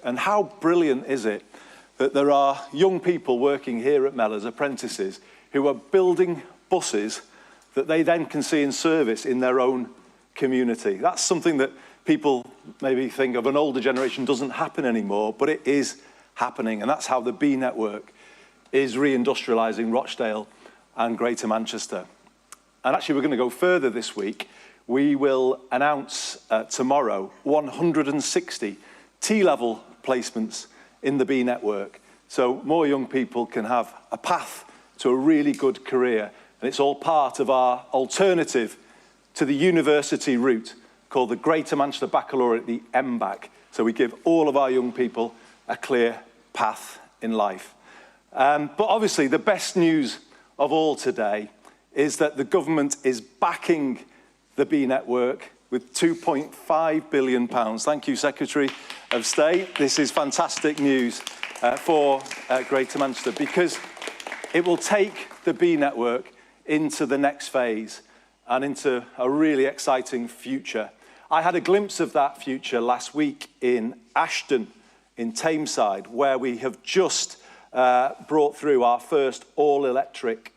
And how brilliant is it that there are young people working here at Mel as apprentices who are building buses that they then can see in service in their own community. That's something that people maybe think of an older generation doesn't happen anymore, but it is happening. And that's how the B Network is reindustrialising Rochdale and Greater Manchester. And actually, we're going to go further this week. We will announce tomorrow 160 T-level placements in the B Network. So more young people can have a path to a really good career. And it's all part of our alternative to the university route called the Greater Manchester Baccalaureate, the MBAC. So we give all of our young people a clear path in life. But obviously, the best news of all today is that the government is backing the B Network with £2.5 billion. Thank you, Secretary of State. This is fantastic news for Greater Manchester, because it will take the B Network into the next phase and into a really exciting future. I had a glimpse of that future last week in Ashton, in Tameside, where we have just brought through our first all-electric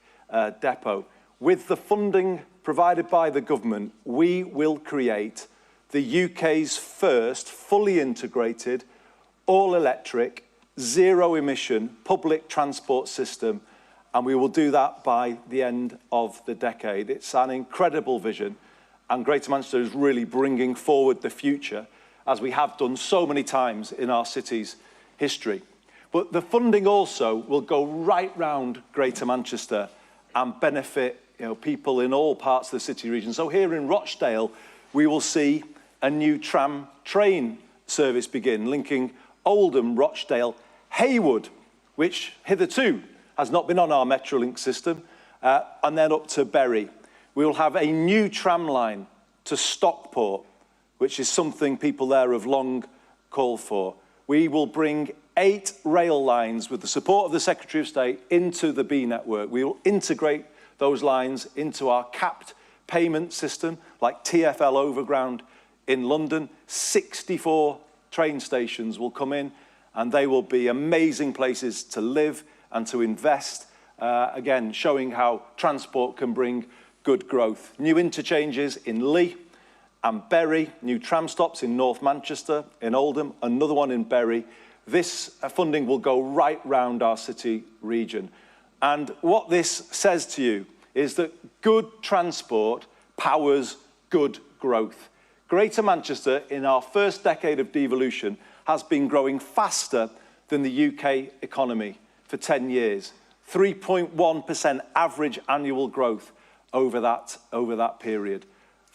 depot. With the funding provided by the government, we will create the UK's first fully integrated, all-electric, zero-emission public transport system, and we will do that by the end of the decade. It's an incredible vision, and Greater Manchester is really bringing forward the future, as we have done so many times in our city's history. But the funding also will go right round Greater Manchester and benefit people in all parts of the city region. So here in Rochdale, we will see a new tram train service begin, linking Oldham, Rochdale, Haywood, which hitherto has not been on our Metrolink system, and then up to Bury. We will have a new tram line to Stockport, which is something people there have long called for. We will bring 8 rail lines with the support of the Secretary of State into the B Network. We will integrate those lines into our capped payment system, like TfL Overground in London. 64 train stations will come in, and they will be amazing places to live and to invest, again, showing how transport can bring good growth. New interchanges in Lee and Bury, new tram stops in North Manchester, in Oldham, another one in Bury. This funding will go right round our city region. And what this says to you is that good transport powers good growth. Greater Manchester, in our first decade of devolution, has been growing faster than the UK economy for 10 years. 3.1% average annual growth over that period.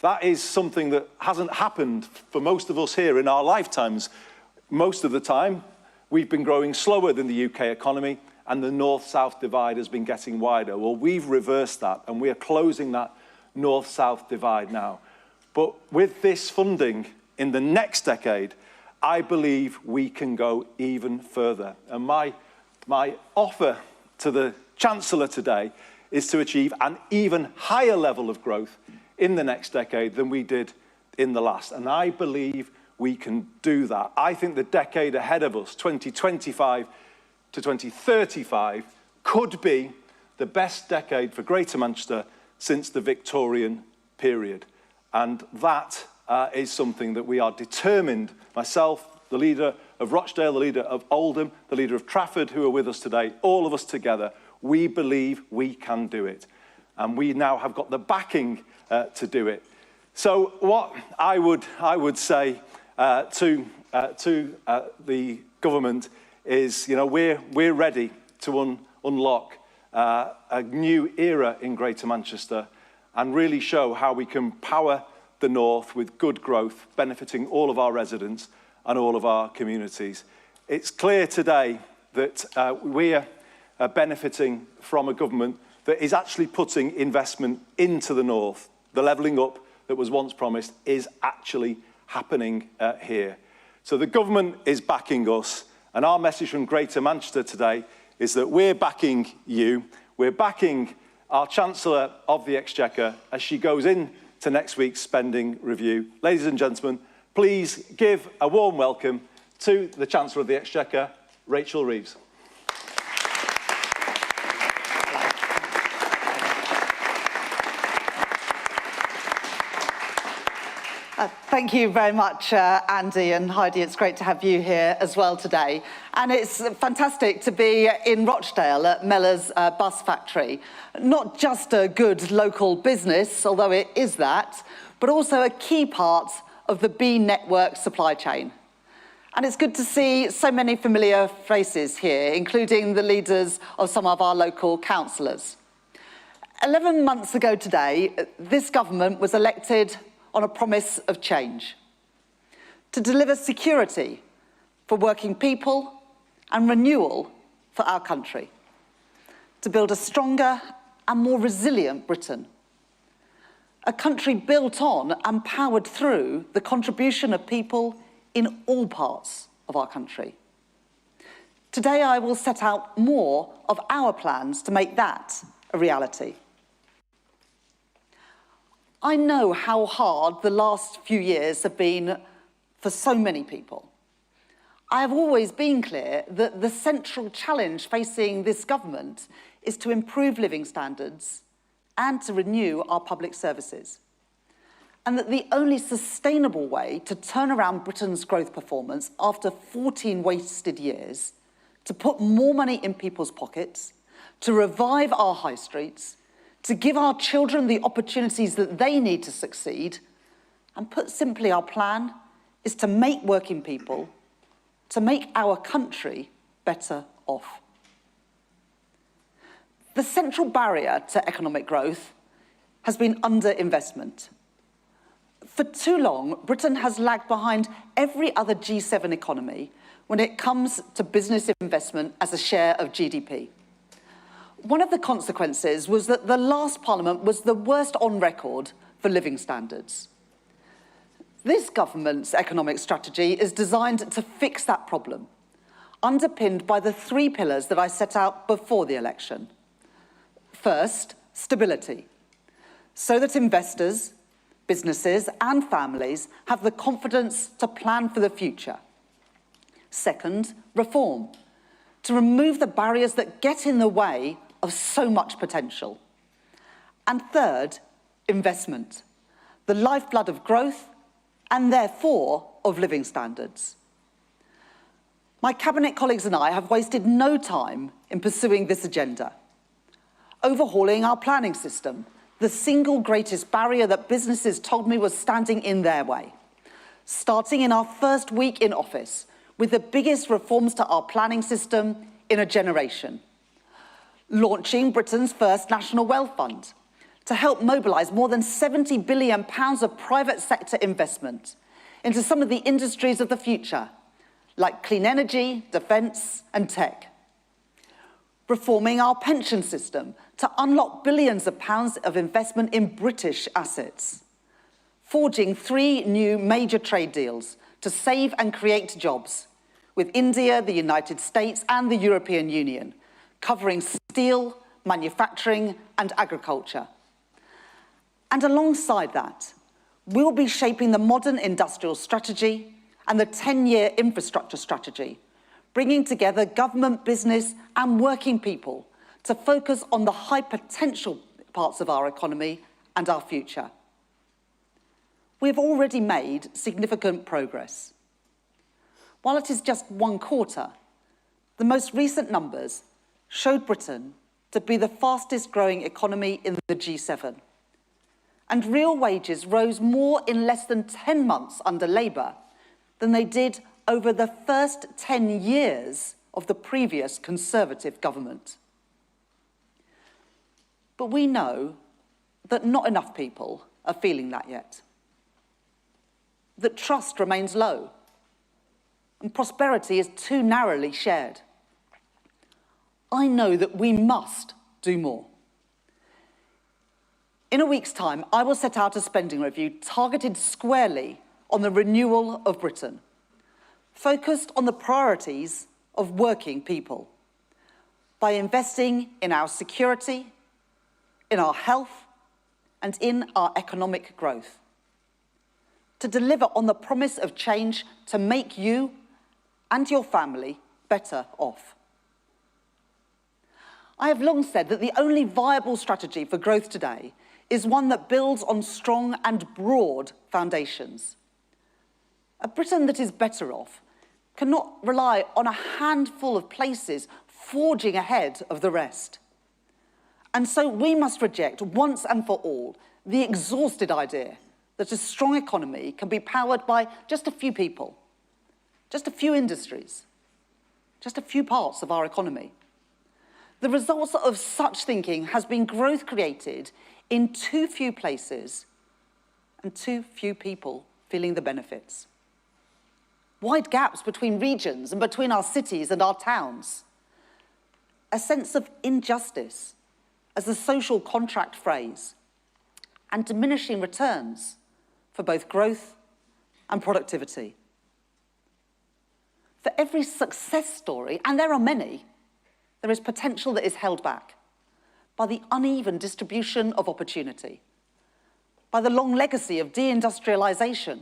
That is something that hasn't happened for most of us here in our lifetimes. Most of the time, we've been growing slower than the UK economy, and the north-south divide has been getting wider. Well, we've reversed that, and we are closing that north-south divide now. But with this funding in the next decade, I believe we can go even further. And my offer to the Chancellor today is to achieve an even higher level of growth in the next decade than we did in the last. And I believe we can do that. I think the decade ahead of us, 2025 to 2035, could be the best decade for Greater Manchester since the Victorian period. And that is something that we are determined, myself, the leader of Rochdale, the leader of Oldham, the leader of Trafford, who are with us today, all of us together, we believe we can do it. And we now have got the backing to do it. So what I would say to the government is, we're ready to unlock a new era in Greater Manchester and really show how we can power the north with good growth, benefiting all of our residents and all of our communities. It's clear today that we are benefiting from a government that is actually putting investment into the north. The levelling up that was once promised is actually happening here. So the government is backing us, and our message from Greater Manchester today is that we're backing you. We're backing our Chancellor of the Exchequer as she goes into next week's spending review. Ladies and gentlemen, please give a warm welcome to the Chancellor of the Exchequer, Rachel Reeves. Thank you very much, Andy and Heidi. It's great to have you here as well today. And it's fantastic to be in Rochdale at Mellors Bus Factory. Not just a good local business, although it is that, but also a key part of the B network supply chain. And it's good to see so many familiar faces here, including the leaders of some of our local councillors. 11 months ago today, this government was elected on a promise of change, to deliver security for working people and renewal for our country, to build a stronger and more resilient Britain, a country built on and powered through the contribution of people in all parts of our country. Today I will set out more of our plans to make that a reality. I know how hard the last few years have been for so many people. I have always been clear that the central challenge facing this government is to improve living standards and to renew our public services. And that the only sustainable way to turn around Britain's growth performance after 14 wasted years, to put more money in people's pockets, to revive our high streets, to give our children the opportunities that they need to succeed, and put simply, our plan is to make working people, to make our country better off. The central barrier to economic growth has been underinvestment. For too long, Britain has lagged behind every other G7 economy when it comes to business investment as a share of GDP. One of the consequences was that the last Parliament was the worst on record for living standards. This government's economic strategy is designed to fix that problem, underpinned by the 3 pillars that I set out before the election. First, stability, so that investors, businesses and families have the confidence to plan for the future. Second, reform, to remove the barriers that get in the way of so much potential. And third, investment, the lifeblood of growth and therefore of living standards. My cabinet colleagues and I have wasted no time in pursuing this agenda, overhauling our planning system, the single greatest barrier that businesses told me was standing in their way, starting in our first week in office with the biggest reforms to our planning system in a generation, launching Britain's first National Wealth Fund to help mobilise more than £70 billion of private sector investment into some of the industries of the future, like clean energy, defence and tech. Reforming our pension system to unlock billions of pounds of investment in British assets. Forging 3 new major trade deals to save and create jobs with India, the United States and the European Union, covering steel, manufacturing and agriculture. And alongside that, we'll be shaping the modern industrial strategy and the 10-year infrastructure strategy, bringing together government, business and working people to focus on the high potential parts of our economy and our future. We have already made significant progress. While it is just 1 quarter, the most recent numbers showed Britain to be the fastest growing economy in the G7. And real wages rose more in less than 10 months under Labour than they did over the first 10 years of the previous Conservative government. But we know that not enough people are feeling that yet. That trust remains low and prosperity is too narrowly shared. I know that we must do more. In a week's time, I will set out a spending review targeted squarely on the renewal of Britain, focused on the priorities of working people, by investing in our security, in our health, and in our economic growth, to deliver on the promise of change to make you and your family better off. I have long said that the only viable strategy for growth today is one that builds on strong and broad foundations. A Britain that is better off cannot rely on a handful of places forging ahead of the rest. And so we must reject once and for all the exhausted idea that a strong economy can be powered by just a few people, just a few industries, just a few parts of our economy. The result of such thinking has been growth created in too few places and too few people feeling the benefits. Wide gaps between regions and between our cities and our towns. A sense of injustice as a social contract phrase, and diminishing returns for both growth and productivity. For every success story, and there are many, there is potential that is held back by the uneven distribution of opportunity, by the long legacy of deindustrialisation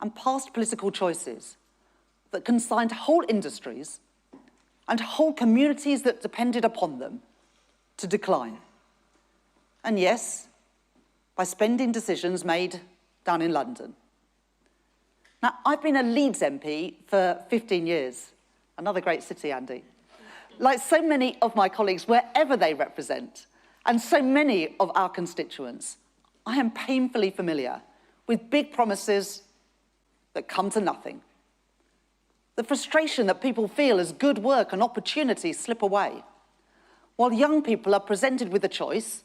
and past political choices that consigned whole industries and whole communities that depended upon them to decline. And yes, by spending decisions made down in London. Now, I've been a Leeds MP for 15 years. Another great city, Andy. Like so many of my colleagues, wherever they represent, and so many of our constituents, I am painfully familiar with big promises that come to nothing. The frustration that people feel as good work and opportunities slip away, while young people are presented with a choice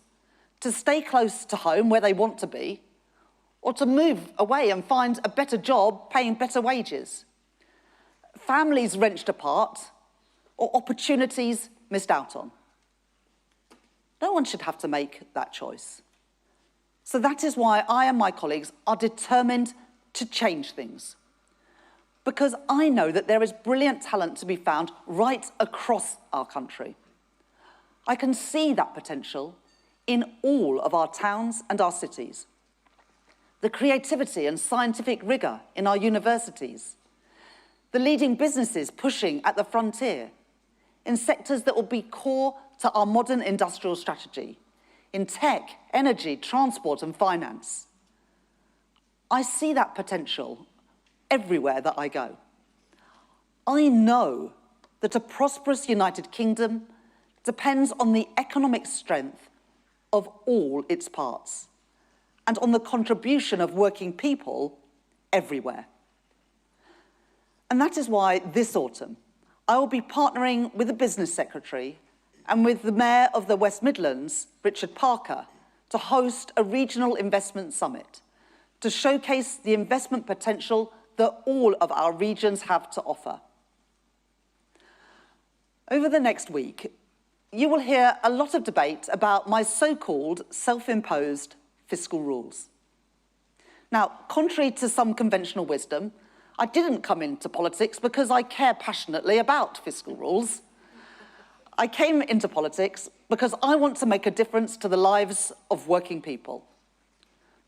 to stay close to home where they want to be, or to move away and find a better job paying better wages. Families wrenched apart, or opportunities missed out on. No one should have to make that choice. So that is why I and my colleagues are determined to change things. Because I know that there is brilliant talent to be found right across our country. I can see that potential in all of our towns and our cities. The creativity and scientific rigour in our universities. The leading businesses pushing at the frontier in sectors that will be core to our modern industrial strategy, in tech, energy, transport and finance. I see that potential everywhere that I go. I know that a prosperous United Kingdom depends on the economic strength of all its parts and on the contribution of working people everywhere. And that is why this autumn, I will be partnering with the Business Secretary and with the Mayor of the West Midlands, Richard Parker, to host a regional investment summit to showcase the investment potential that all of our regions have to offer. Over the next week, you will hear a lot of debate about my so-called self-imposed fiscal rules. Now, contrary to some conventional wisdom, I didn't come into politics because I care passionately about fiscal rules. I came into politics because I want to make a difference to the lives of working people.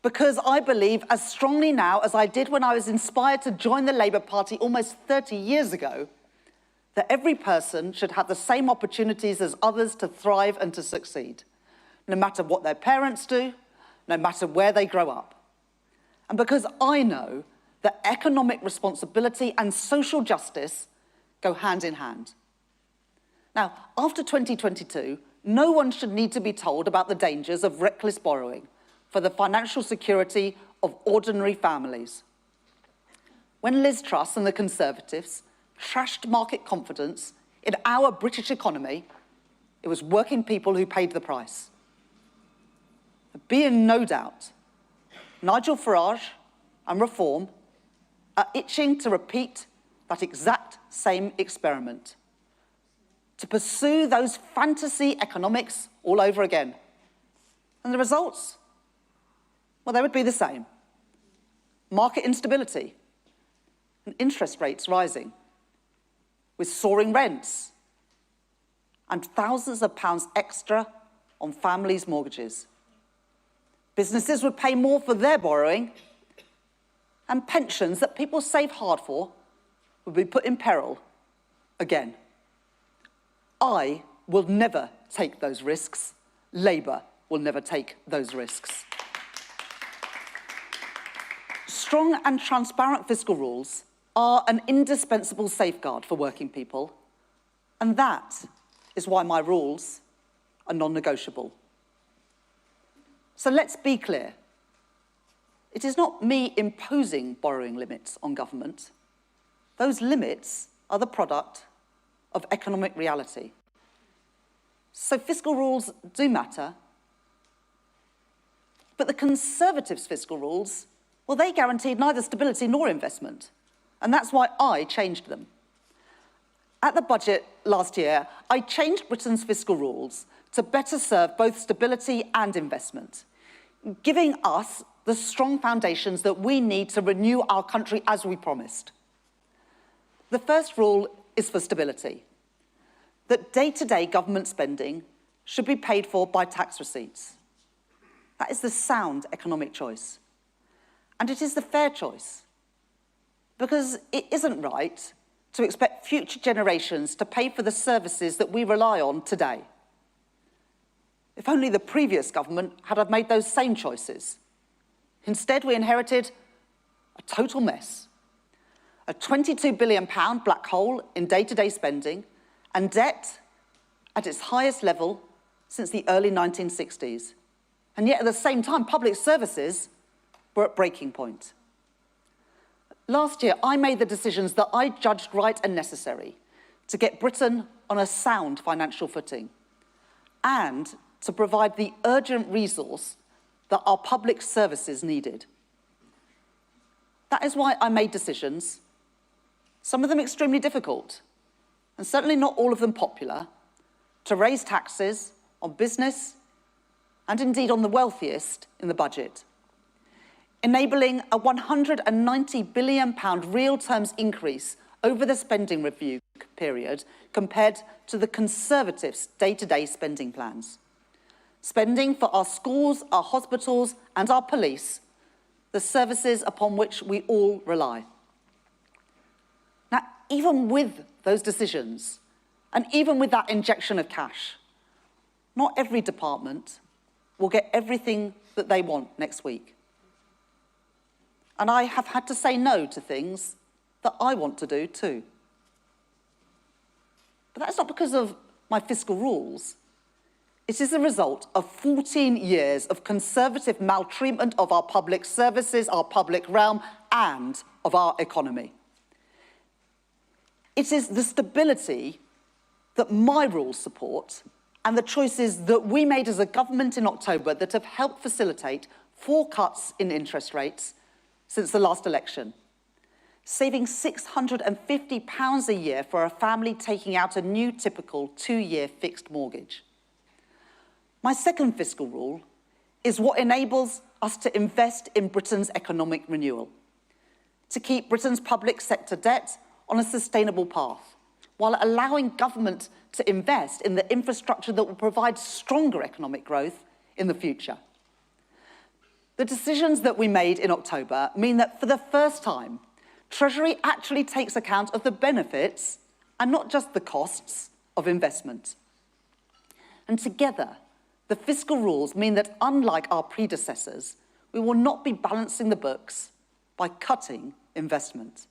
Because I believe as strongly now as I did when I was inspired to join the Labour Party almost 30 years ago, that every person should have the same opportunities as others to thrive and to succeed, no matter what their parents do, no matter where they grow up. And because I know that economic responsibility and social justice go hand in hand. Now, after 2022, no one should need to be told about the dangers of reckless borrowing for the financial security of ordinary families. When Liz Truss and the Conservatives trashed market confidence in our British economy, it was working people who paid the price. Be in no doubt, Nigel Farage and Reform are itching to repeat that exact same experiment, to pursue those fantasy economics all over again. And the results? Well, they would be the same. Market instability and interest rates rising, with soaring rents and thousands of pounds extra on families' mortgages. Businesses would pay more for their borrowing, and pensions that people save hard for will be put in peril again. I will never take those risks. Labour will never take those risks. Strong and transparent fiscal rules are an indispensable safeguard for working people, and that is why my rules are non-negotiable. So let's be clear. It is not me imposing borrowing limits on government. Those limits are the product of economic reality. So fiscal rules do matter, but the Conservatives' fiscal rules, well, they guaranteed neither stability nor investment, and that's why I changed them. At the budget last year, I changed Britain's fiscal rules to better serve both stability and investment, giving us the strong foundations that we need to renew our country as we promised. The first rule is for stability, that day-to-day government spending should be paid for by tax receipts. That is the sound economic choice. And it is the fair choice, because it isn't right to expect future generations to pay for the services that we rely on today. If only the previous government had have made those same choices. Instead, we inherited a total mess. A £22 billion black hole in day-to-day spending and debt at its highest level since the early 1960s. And yet, at the same time, public services were at breaking point. Last year, I made the decisions that I judged right and necessary to get Britain on a sound financial footing and to provide the urgent resource that our public services needed. That is why I made decisions, some of them extremely difficult, and certainly not all of them popular, to raise taxes on business and indeed on the wealthiest in the budget, enabling a £190 billion real terms increase over the spending review period compared to the Conservatives' day-to-day spending plans. Spending for our schools, our hospitals and our police, the services upon which we all rely. Now, even with those decisions, and even with that injection of cash, not every department will get everything that they want next week. And I have had to say no to things that I want to do too. But that's not because of my fiscal rules. It is the result of 14 years of Conservative maltreatment of our public services, our public realm, and of our economy. It is the stability that my rules support and the choices that we made as a government in October that have helped facilitate 4 cuts in interest rates since the last election, saving £650 a year for a family taking out a new typical 2-year fixed mortgage. My second fiscal rule is what enables us to invest in Britain's economic renewal, to keep Britain's public sector debt on a sustainable path, while allowing government to invest in the infrastructure that will provide stronger economic growth in the future. The decisions that we made in October mean that for the first time, Treasury actually takes account of the benefits and not just the costs of investment. And together, the fiscal rules mean that unlike our predecessors, we will not be balancing the books by cutting investment.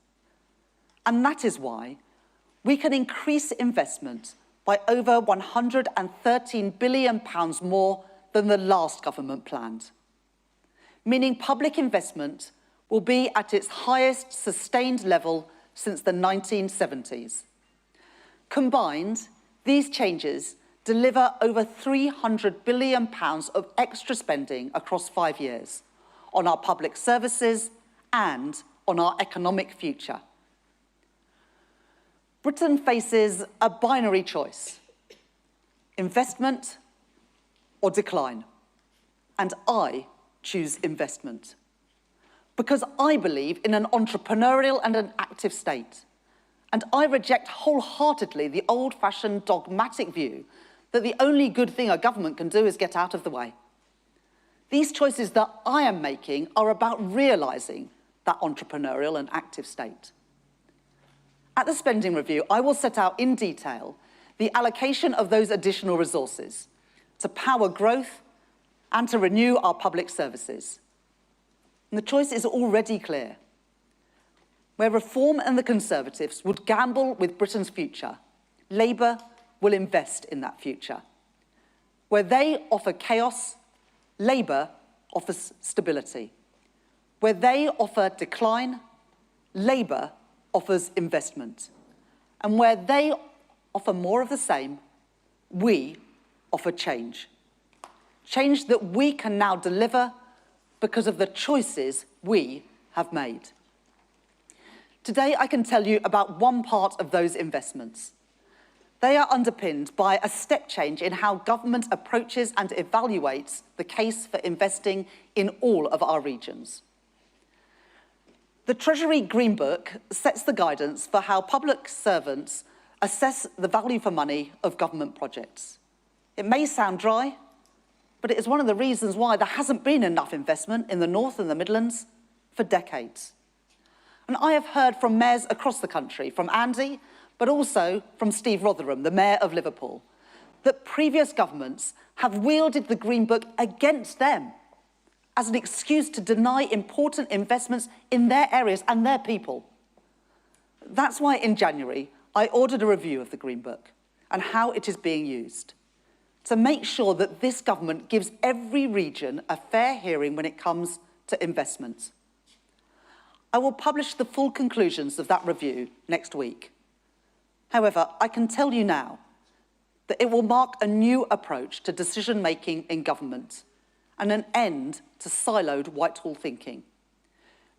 And that is why we can increase investment by over £113 billion more than the last government planned, meaning public investment will be at its highest sustained level since the 1970s. Combined, these changes deliver over £300 billion of extra spending across 5 years on our public services and on our economic future. Britain faces a binary choice: investment or decline. And I choose investment because I believe in an entrepreneurial and an active state. And I reject wholeheartedly the old-fashioned dogmatic view that the only good thing a government can do is get out of the way. These choices that I am making are about realising that entrepreneurial and active state. At the spending review, I will set out in detail the allocation of those additional resources to power growth and to renew our public services. And the choice is already clear. Where Reform and the Conservatives would gamble with Britain's future, Labour will invest in that future. Where they offer chaos, Labour offers stability. Where they offer decline, Labour offers investment. And where they offer more of the same, we offer change. Change that we can now deliver because of the choices we have made. Today, I can tell you about one part of those investments. They are underpinned by a step change in how government approaches and evaluates the case for investing in all of our regions. The Treasury Green Book sets the guidance for how public servants assess the value for money of government projects. It may sound dry, but it is one of the reasons why there hasn't been enough investment in the North and the Midlands for decades. And I have heard from mayors across the country, from Andy, but also from Steve Rotherham, the Mayor of Liverpool, that previous governments have wielded the Green Book against them as an excuse to deny important investments in their areas and their people. That's why in January, I ordered a review of the Green Book and how it is being used to make sure that this government gives every region a fair hearing when it comes to investment. I will publish the full conclusions of that review next week. However, I can tell you now that it will mark a new approach to decision-making in government and an end to siloed Whitehall thinking,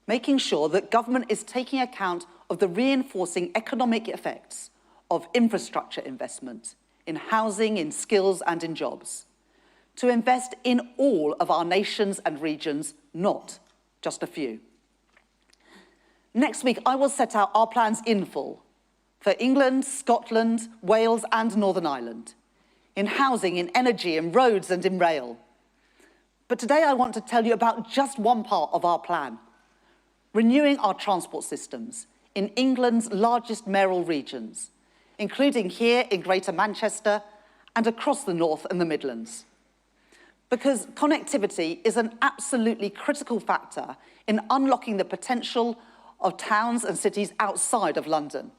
making sure that government is taking account of the reinforcing economic effects of infrastructure investment in housing, in skills and in jobs, to invest in all of our nations and regions, not just a few. Next week, I will set out our plans in full for England, Scotland, Wales and Northern Ireland, in housing, in energy, in roads and in rail. But today I want to tell you about just one part of our plan, renewing our transport systems in England's largest mayoral regions, including here in Greater Manchester and across the North and the Midlands. Because connectivity is an absolutely critical factor in unlocking the potential of towns and cities outside of London.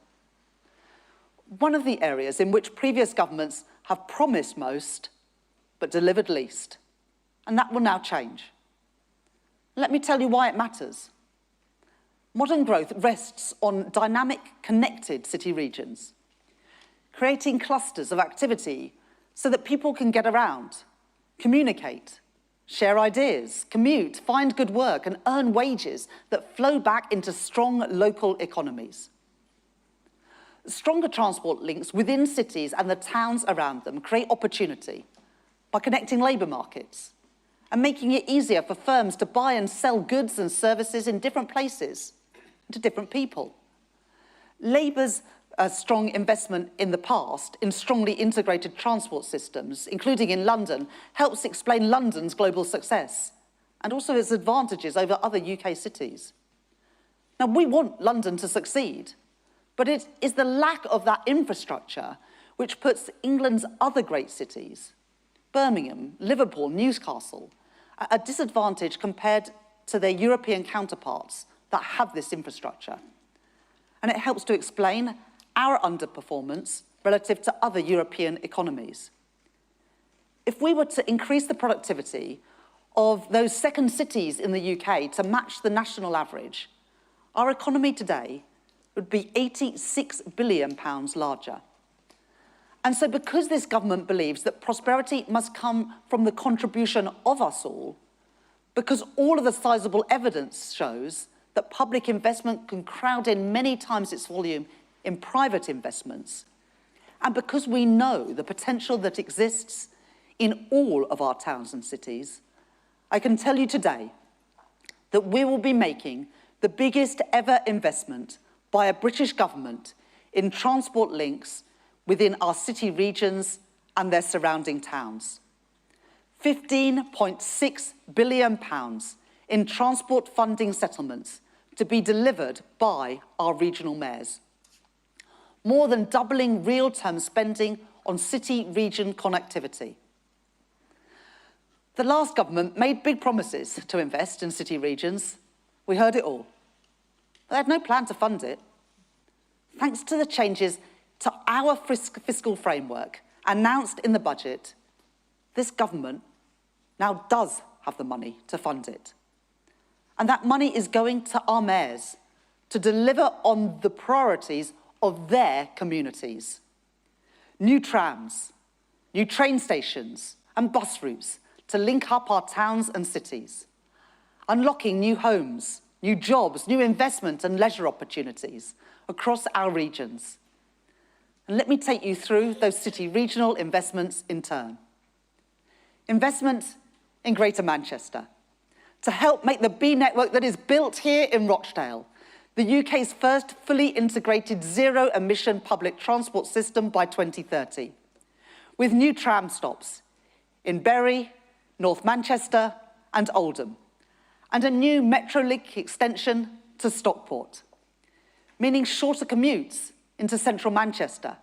One of the areas in which previous governments have promised most, but delivered least. And that will now change. Let me tell you why it matters. Modern growth rests on dynamic, connected city regions, creating clusters of activity so that people can get around, communicate, share ideas, commute, find good work, and earn wages that flow back into strong local economies. Stronger transport links within cities and the towns around them create opportunity by connecting labour markets and making it easier for firms to buy and sell goods and services in different places to different people. Labour's strong investment in the past in strongly integrated transport systems, including in London, helps explain London's global success and also its advantages over other UK cities. Now, we want London to succeed, but it is the lack of that infrastructure which puts England's other great cities, Birmingham, Liverpool, Newcastle, at a disadvantage compared to their European counterparts that have this infrastructure. And it helps to explain our underperformance relative to other European economies. If we were to increase the productivity of those second cities in the UK to match the national average, our economy today would be £86 billion larger. And so because this government believes that prosperity must come from the contribution of us all, because all of the sizable evidence shows that public investment can crowd in many times its volume in private investments, and because we know the potential that exists in all of our towns and cities, I can tell you today that we will be making the biggest ever investment by a British government in transport links within our city regions and their surrounding towns. £15.6 billion in transport funding settlements to be delivered by our regional mayors. more than doubling real-term spending on city-region connectivity. The last government made big promises to invest in city regions. We heard it all. But they had no plan to fund it. Thanks to the changes to our fiscal framework announced in the budget, this government now does have the money to fund it. And that money is going to our mayors to deliver on the priorities of their communities. New trams, new train stations and bus routes to link up our towns and cities. Unlocking new homes, new jobs, new investment and leisure opportunities across our regions. And let me take you through those city regional investments in turn. Investment in Greater Manchester to help make the B network that is built here in Rochdale the UK's first fully integrated zero-emission public transport system by 2030, with new tram stops in Bury, North Manchester and Oldham, and a new Metrolink extension to Stockport, meaning shorter commutes into central Manchester,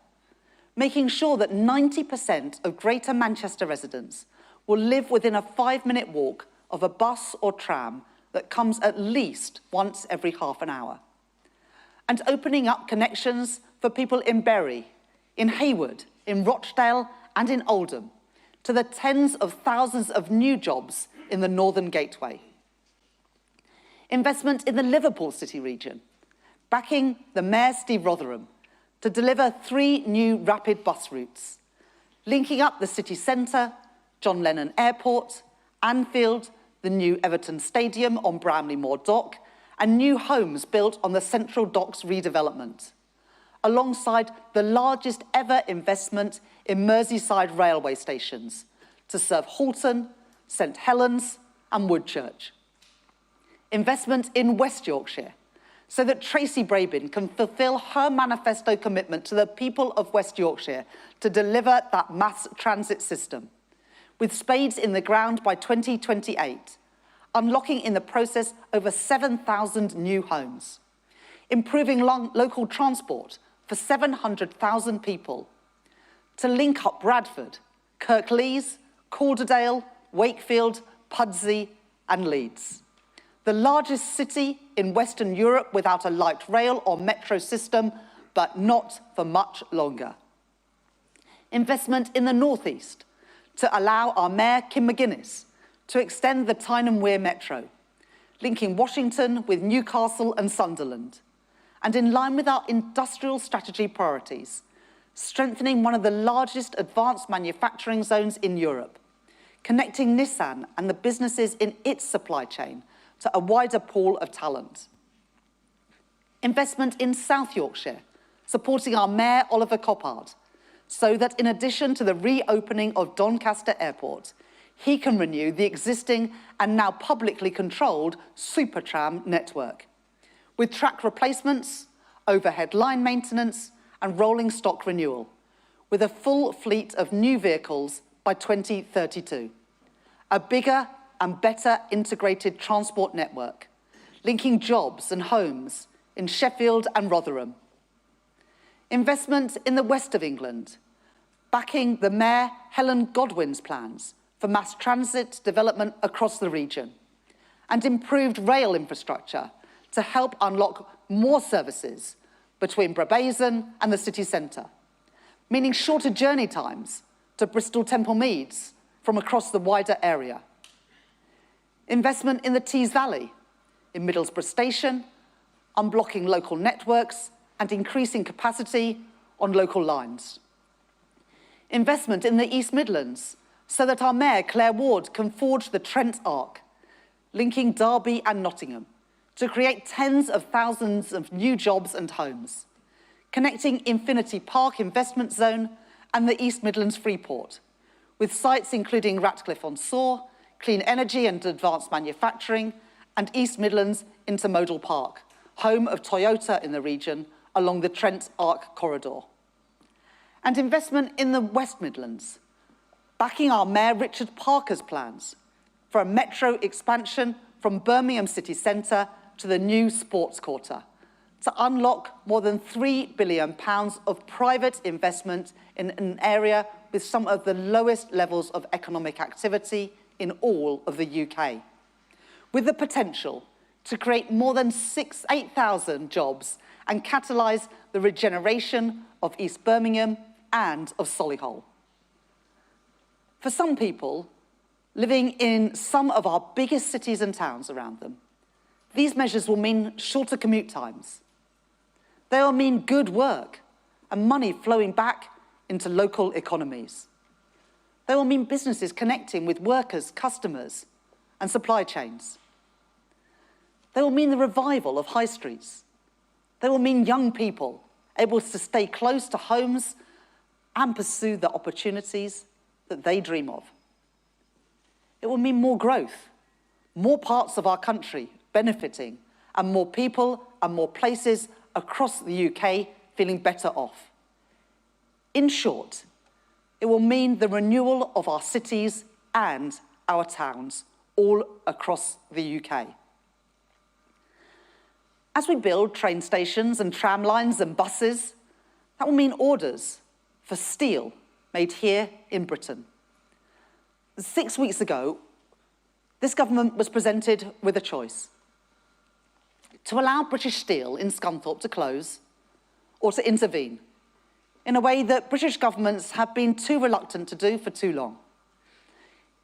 making sure that 90% of Greater Manchester residents will live within a 5-minute walk of a bus or tram that comes at least once every half an hour. And opening up connections for people in Bury, in Haywood, in Rochdale and in Oldham to the tens of thousands of new jobs in the Northern Gateway. Investment in the Liverpool city region, backing the Mayor Steve Rotherham to deliver 3 new rapid bus routes, linking up the city centre, John Lennon Airport, Anfield, the new Everton Stadium on Bramley Moor Dock, and new homes built on the Central Docks redevelopment, alongside the largest ever investment in Merseyside railway stations to serve Halton, St Helens and Woodchurch. Investment in West Yorkshire, so that Tracy Brabin can fulfil her manifesto commitment to the people of West Yorkshire to deliver that mass transit system, with spades in the ground by 2028, unlocking in the process over 7,000 new homes, improving local transport for 700,000 people, to link up Bradford, Kirklees, Calderdale, Wakefield, Pudsey and Leeds. The largest city in Western Europe without a light rail or metro system, but not for much longer. Investment in the northeast to allow our Mayor, Kim McGuinness, to extend the Tyne and Wear Metro, linking Washington with Newcastle and Sunderland, and in line with our industrial strategy priorities, strengthening one of the largest advanced manufacturing zones in Europe, connecting Nissan and the businesses in its supply chain to a wider pool of talent. Investment in South Yorkshire, supporting our Mayor, Oliver Coppard, so that in addition to the reopening of Doncaster Airport, he can renew the existing and now publicly controlled Supertram network, with track replacements, overhead line maintenance and rolling stock renewal, with a full fleet of new vehicles by 2032. A bigger and better integrated transport network, linking jobs and homes in Sheffield and Rotherham. Investment in the west of England, backing the Mayor Helen Godwin's plans for mass transit development across the region, and improved rail infrastructure to help unlock more services between Brabazon and the city centre, meaning shorter journey times to Bristol Temple Meads from across the wider area. Investment in the Tees Valley, in Middlesbrough Station, unblocking local networks and increasing capacity on local lines. Investment in the East Midlands, so that our Mayor, Claire Ward, can forge the Trent Arc, linking Derby and Nottingham, to create tens of thousands of new jobs and homes, connecting Infinity Park Investment Zone and the East Midlands Freeport, with sites including Ratcliffe-on-Soar, Clean Energy and Advanced Manufacturing, and East Midlands Intermodal Park, home of Toyota in the region, along the Trent Arc corridor. And investment in the West Midlands, backing our Mayor Richard Parker's plans for a metro expansion from Birmingham city centre to the new sports quarter, to unlock more than £3 billion of private investment in an area with some of the lowest levels of economic activity in all of the UK, with the potential to create more than 8,000 jobs and catalyse the regeneration of East Birmingham and of Solihull. For some people living in some of our biggest cities and towns around them, these measures will mean shorter commute times. They will mean good work and money flowing back into local economies. They will mean businesses connecting with workers, customers, and supply chains. They will mean the revival of high streets. They will mean young people able to stay close to homes and pursue the opportunities that they dream of. It will mean more growth, more parts of our country benefiting, and more people and more places across the UK feeling better off. In short, it will mean the renewal of our cities and our towns all across the UK. As we build train stations and tram lines and buses, that will mean orders for steel made here in Britain. 6 weeks ago, this government was presented with a choice: to allow British Steel in Scunthorpe to close, or to intervene in a way that British governments have been too reluctant to do for too long.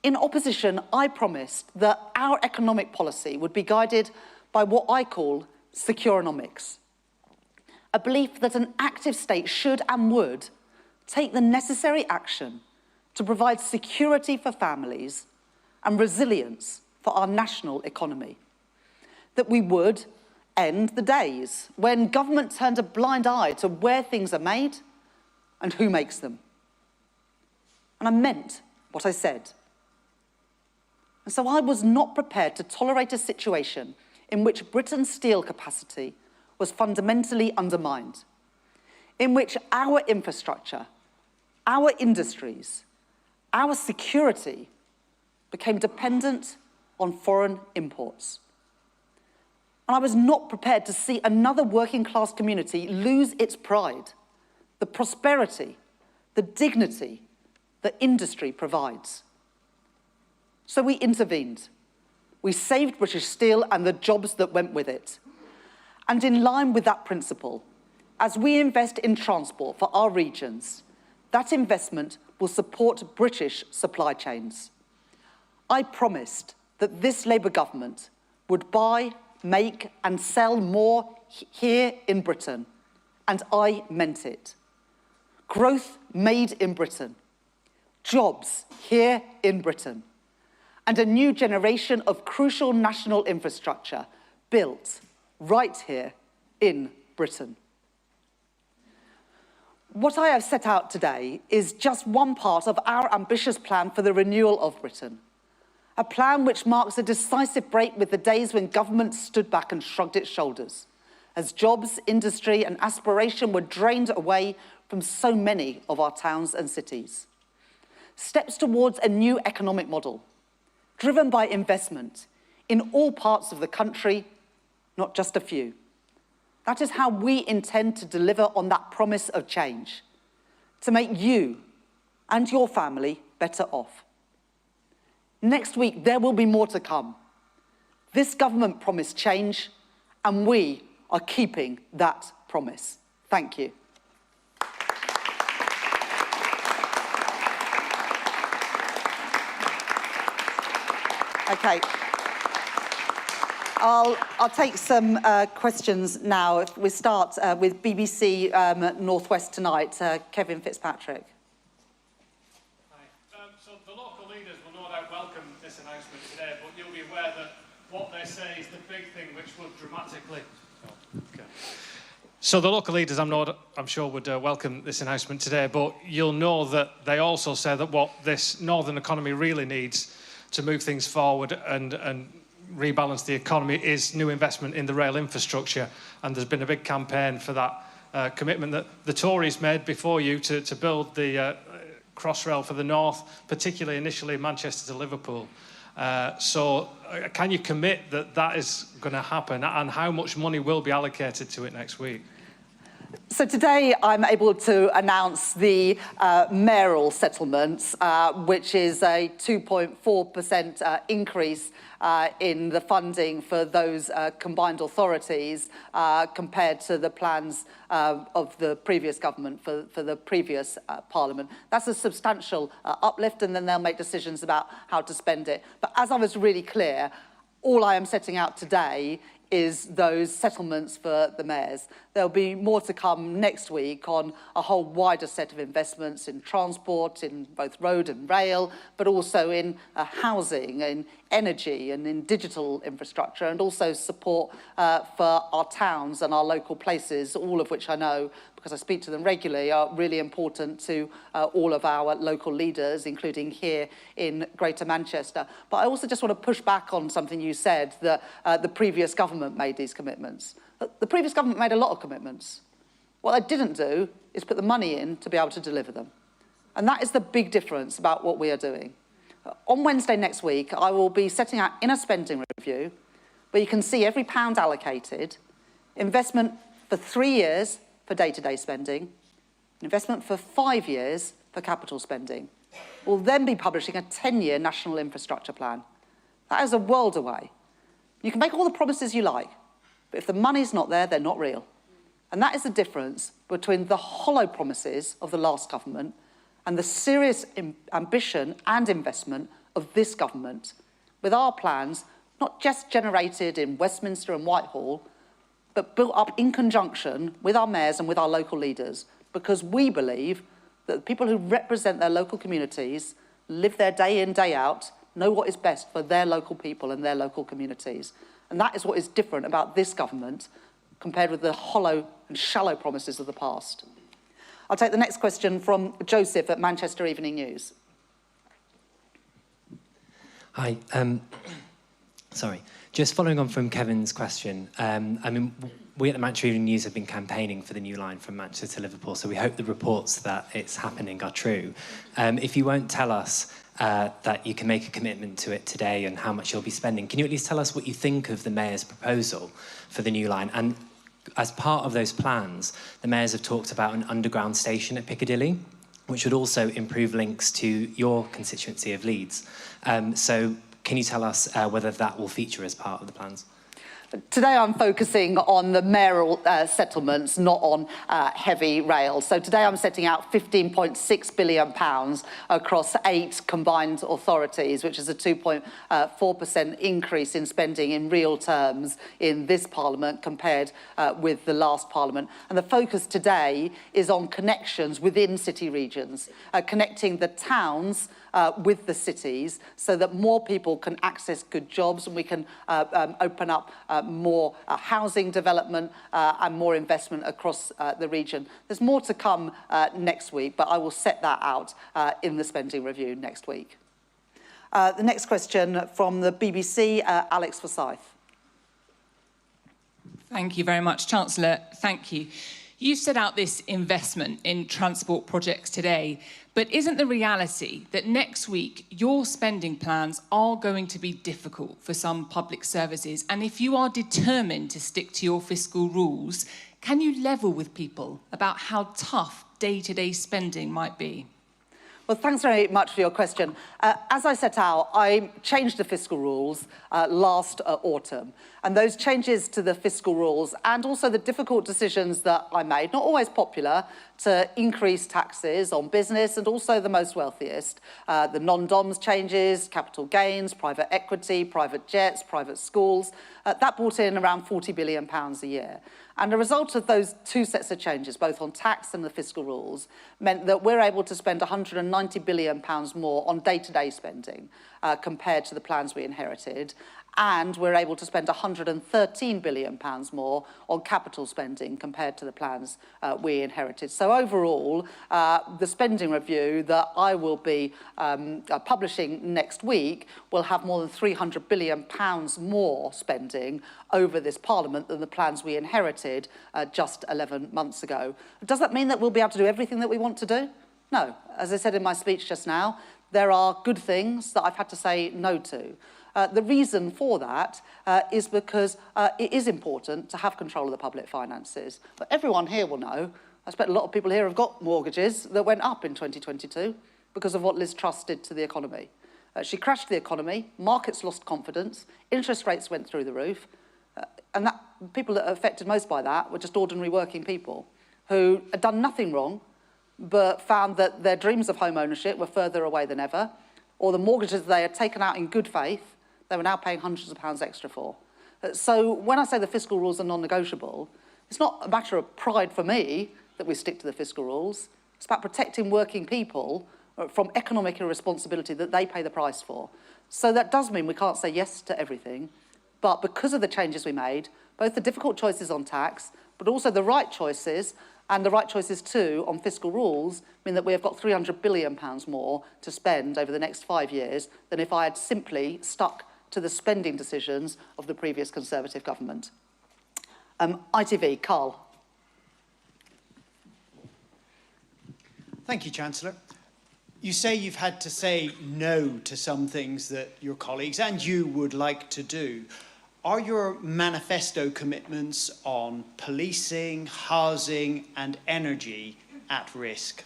In opposition, I promised that our economic policy would be guided by what I call securonomics, a belief that an active state should and would take the necessary action to provide security for families and resilience for our national economy. That we would end the days when government turned a blind eye to where things are made and who makes them. And I meant what I said. And so I was not prepared to tolerate a situation in which Britain's steel capacity was fundamentally undermined, in which our infrastructure, our industries, our security became dependent on foreign imports. And I was not prepared to see another working class community lose its pride, the prosperity, the dignity that industry provides. So we intervened. We saved British Steel and the jobs that went with it. And in line with that principle, as we invest in transport for our regions, that investment will support British supply chains. I promised that this Labour government would buy, make and sell more here in Britain, and I meant it. Growth made in Britain, jobs here in Britain, and a new generation of crucial national infrastructure built right here in Britain. What I have set out today is just one part of our ambitious plan for the renewal of Britain, a plan which marks a decisive break with the days when government stood back and shrugged its shoulders, as jobs, industry and aspiration were drained away from so many of our towns and cities. Steps towards a new economic model, driven by investment in all parts of the country, not just a few. That is how we intend to deliver on that promise of change, to make you and your family better off. Next week, there will be more to come. This government promised change, and we are keeping that promise. Thank you. Okay. I'll take some questions now. We start with BBC Northwest Tonight, Kevin Fitzpatrick. Hi. So the local leaders will no doubt welcome this announcement today, but you'll be aware that what they say is the big thing which would dramatically... So the local leaders, I'm sure, would welcome this announcement today, but you'll know that they also say that what this northern economy really needs to move things forward and rebalance the economy is new investment in the rail infrastructure, and there's been a big campaign for that commitment that the Tories made before you to build the Crossrail for the north, particularly initially Manchester to Liverpool. So can you commit that that is going to happen, and how much money will be allocated to it next week? So today I'm able to announce the mayoral settlements, which is a 2.4% increase in the funding for those combined authorities compared to the plans of the previous government for the previous parliament. That's a substantial uplift, and then they'll make decisions about how to spend it. But as I was really clear, all I am setting out today is those settlements for the mayors. There'll be more to come next week on a whole wider set of investments in transport, in both road and rail, but also in housing, in energy and in digital infrastructure, and also support for our towns and our local places, all of which I know, because I speak to them regularly, are really important to all of our local leaders, including here in Greater Manchester. But I also just want to push back on something you said, that the previous government made these commitments. The previous government made a lot of commitments. What they didn't do is put the money in to be able to deliver them. And that is the big difference about what we are doing. On Wednesday next week, I will be setting out in a spending review where you can see every pound allocated, investment for 3 years for day-to-day spending, investment for 5 years for capital spending. We'll then be publishing a 10-year national infrastructure plan. That is a world away. You can make all the promises you like, but if the money's not there, they're not real. And that is the difference between the hollow promises of the last government and the serious ambition and investment of this government, with our plans not just generated in Westminster and Whitehall, but built up in conjunction with our mayors and with our local leaders, because we believe that the people who represent their local communities, live there day in, day out, know what is best for their local people and their local communities. And that is what is different about this government compared with the hollow and shallow promises of the past. I'll take the next question from Joseph at Manchester Evening News. Hi. Sorry. Just following on from Kevin's question, I mean, we at the Manchester Evening News have been campaigning for the new line from Manchester to Liverpool, so we hope the reports that it's happening are true. If you won't tell us that you can make a commitment to it today and how much you'll be spending, can you at least tell us what you think of the Mayor's proposal for the new line? And as part of those plans, the mayors have talked about an underground station at Piccadilly, which would also improve links to your constituency of Leeds. So can you tell us whether that will feature as part of the plans? Today I'm focusing on the mayoral settlements, not on heavy rail. So today I'm setting out £15.6 billion across 8 combined authorities, which is a 2.4% increase in spending in real terms in this Parliament compared with the last Parliament. And the focus today is on connections within city regions, connecting the towns with the cities so that more people can access good jobs and we can open up more housing development and more investment across the region. There's more to come next week, but I will set that out in the spending review next week. The next question from the BBC, Alex Forsyth. Thank you very much, Chancellor. Thank you. You've set out this investment in transport projects today, but isn't the reality that next week your spending plans are going to be difficult for some public services? And if you are determined to stick to your fiscal rules, can you level with people about how tough day-to-day spending might be? Well, thanks very much for your question. As I set out, I changed the fiscal rules last autumn. And those changes to the fiscal rules and also the difficult decisions that I made, not always popular, to increase taxes on business and also the most wealthiest. The non-DOMS changes, capital gains, private equity, private jets, private schools, that brought in around £40 billion a year. And the result of those 2 sets of changes, both on tax and the fiscal rules, meant that we're able to spend £190 billion more on day-to-day spending compared to the plans we inherited. And we're able to spend £113 billion more on capital spending compared to the plans we inherited. So overall, the spending review that I will be publishing next week will have more than £300 billion more spending over this Parliament than the plans we inherited just 11 months ago. Does that mean that we'll be able to do everything that we want to do? No. As I said in my speech just now, there are good things that I've had to say no to. The reason for that is because it is important to have control of the public finances. But everyone here will know, I expect a lot of people here have got mortgages that went up in 2022 because of what Liz Truss did to the economy. She crashed the economy, markets lost confidence, interest rates went through the roof, and people that are affected most by that were just ordinary working people who had done nothing wrong, but found that their dreams of home ownership were further away than ever, or the mortgages they had taken out in good faith, they were now paying hundreds of pounds extra for. So when I say the fiscal rules are non-negotiable, it's not a matter of pride for me that we stick to the fiscal rules. It's about protecting working people from economic irresponsibility that they pay the price for. So that does mean we can't say yes to everything, but because of the changes we made, both the difficult choices on tax, but also the right choices, and the right choices too on fiscal rules, mean that we have got £300 billion more to spend over the next 5 years than if I had simply stuck to the spending decisions of the previous Conservative government. ITV, Carl. Thank you, Chancellor. You say you've had to say no to some things that your colleagues and you would like to do. Are your manifesto commitments on policing, housing and energy at risk?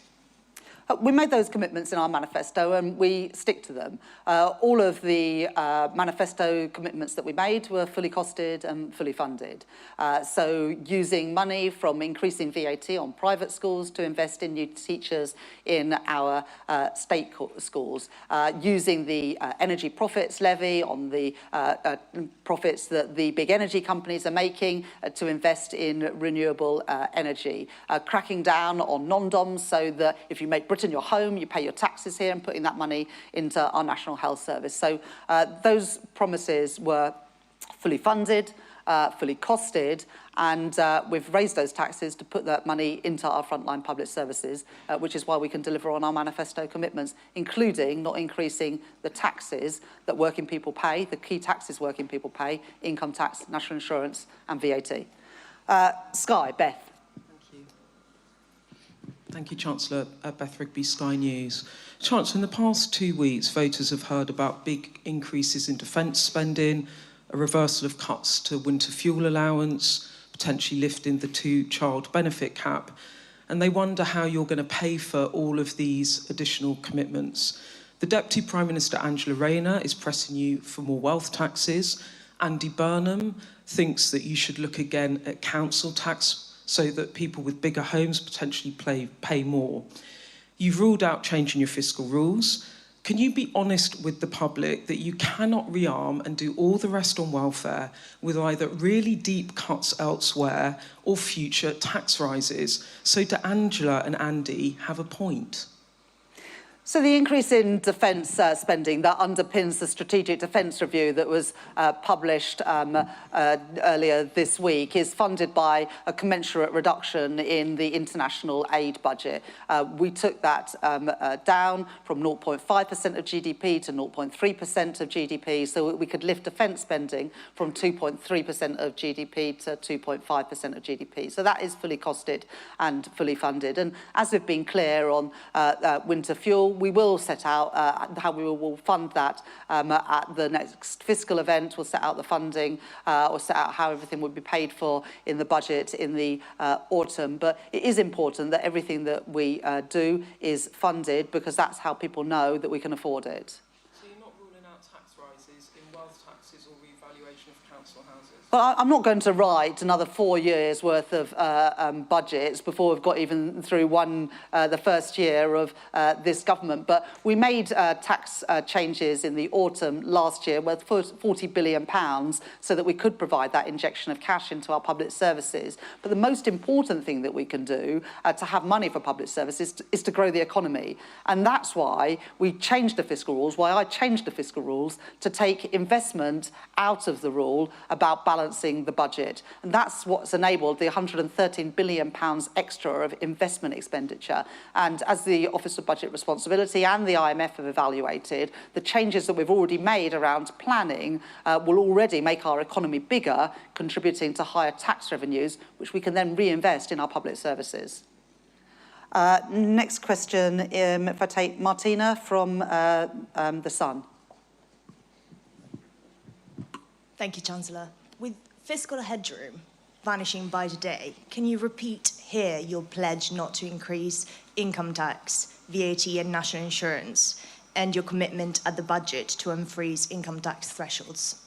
We made those commitments in our manifesto and we stick to them. All of the manifesto commitments that we made were fully costed and fully funded. So using money from increasing VAT on private schools to invest in new teachers in our state schools, using the energy profits levy on the profits that the big energy companies are making to invest in renewable energy, cracking down on non-doms so that if you make Britain your home, you pay your taxes here, and putting that money into our National Health Service. So those promises were fully funded, fully costed, and we've raised those taxes to put that money into our frontline public services, which is why we can deliver on our manifesto commitments, including not increasing the taxes that working people pay, the key taxes working people pay, income tax, national insurance and VAT. Sky, Beth. Thank you, Chancellor. Beth Rigby, Sky News. Chancellor, in the past 2 weeks, voters have heard about big increases in defence spending, a reversal of cuts to winter fuel allowance, potentially lifting the 2-child benefit cap, and they wonder how you're going to pay for all of these additional commitments. The Deputy Prime Minister, Angela Rayner, is pressing you for more wealth taxes. Andy Burnham thinks that you should look again at council tax so that people with bigger homes potentially pay more. You've ruled out changing your fiscal rules. Can you be honest with the public that you cannot rearm and do all the rest on welfare with either really deep cuts elsewhere or future tax rises? So do Angela and Andy have a point? So the increase in defence spending that underpins the Strategic Defence Review that was published earlier this week is funded by a commensurate reduction in the international aid budget. We took that down from 0.5% of GDP to 0.3% of GDP, so we could lift defence spending from 2.3% of GDP to 2.5% of GDP. So that is fully costed and fully funded. And as we've been clear on winter fuel, we will set out how we will fund that at the next fiscal event. We'll set out the funding or set out how everything would be paid for in the budget in the autumn. But it is important that everything that we do is funded because that's how people know that we can afford it. So you're not ruling out tax rises in wealth taxes or revaluation of council houses? Well, I'm not going to write another 4 years' worth of budgets before we've got even through the first year of this government. But we made tax changes in the autumn last year worth £40 billion so that we could provide that injection of cash into our public services. But the most important thing that we can do to have money for public services is to grow the economy. And that's why we changed the fiscal rules, why I changed the fiscal rules to take investment out of the rule about balancing the budget. And that's what's enabled the £113 billion extra of investment expenditure. And as the Office of Budget Responsibility and the IMF have evaluated, the changes that we've already made around planning will already make our economy bigger, contributing to higher tax revenues, which we can then reinvest in our public services. Next question, if I take Martina from The Sun. Thank you, Chancellor. With fiscal headroom vanishing by today, can you repeat here your pledge not to increase income tax, VAT and national insurance, and your commitment at the budget to unfreeze income tax thresholds?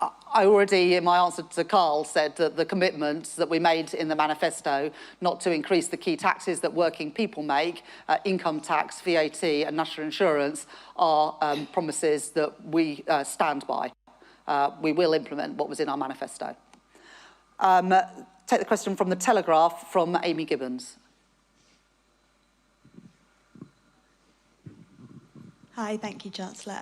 I already, in my answer to Carl, said that the commitments that we made in the manifesto not to increase the key taxes that working people make, income tax, VAT and national insurance, are promises that we stand by. We will implement what was in our manifesto. Take the question from The Telegraph from Amy Gibbons. Hi, thank you, Chancellor.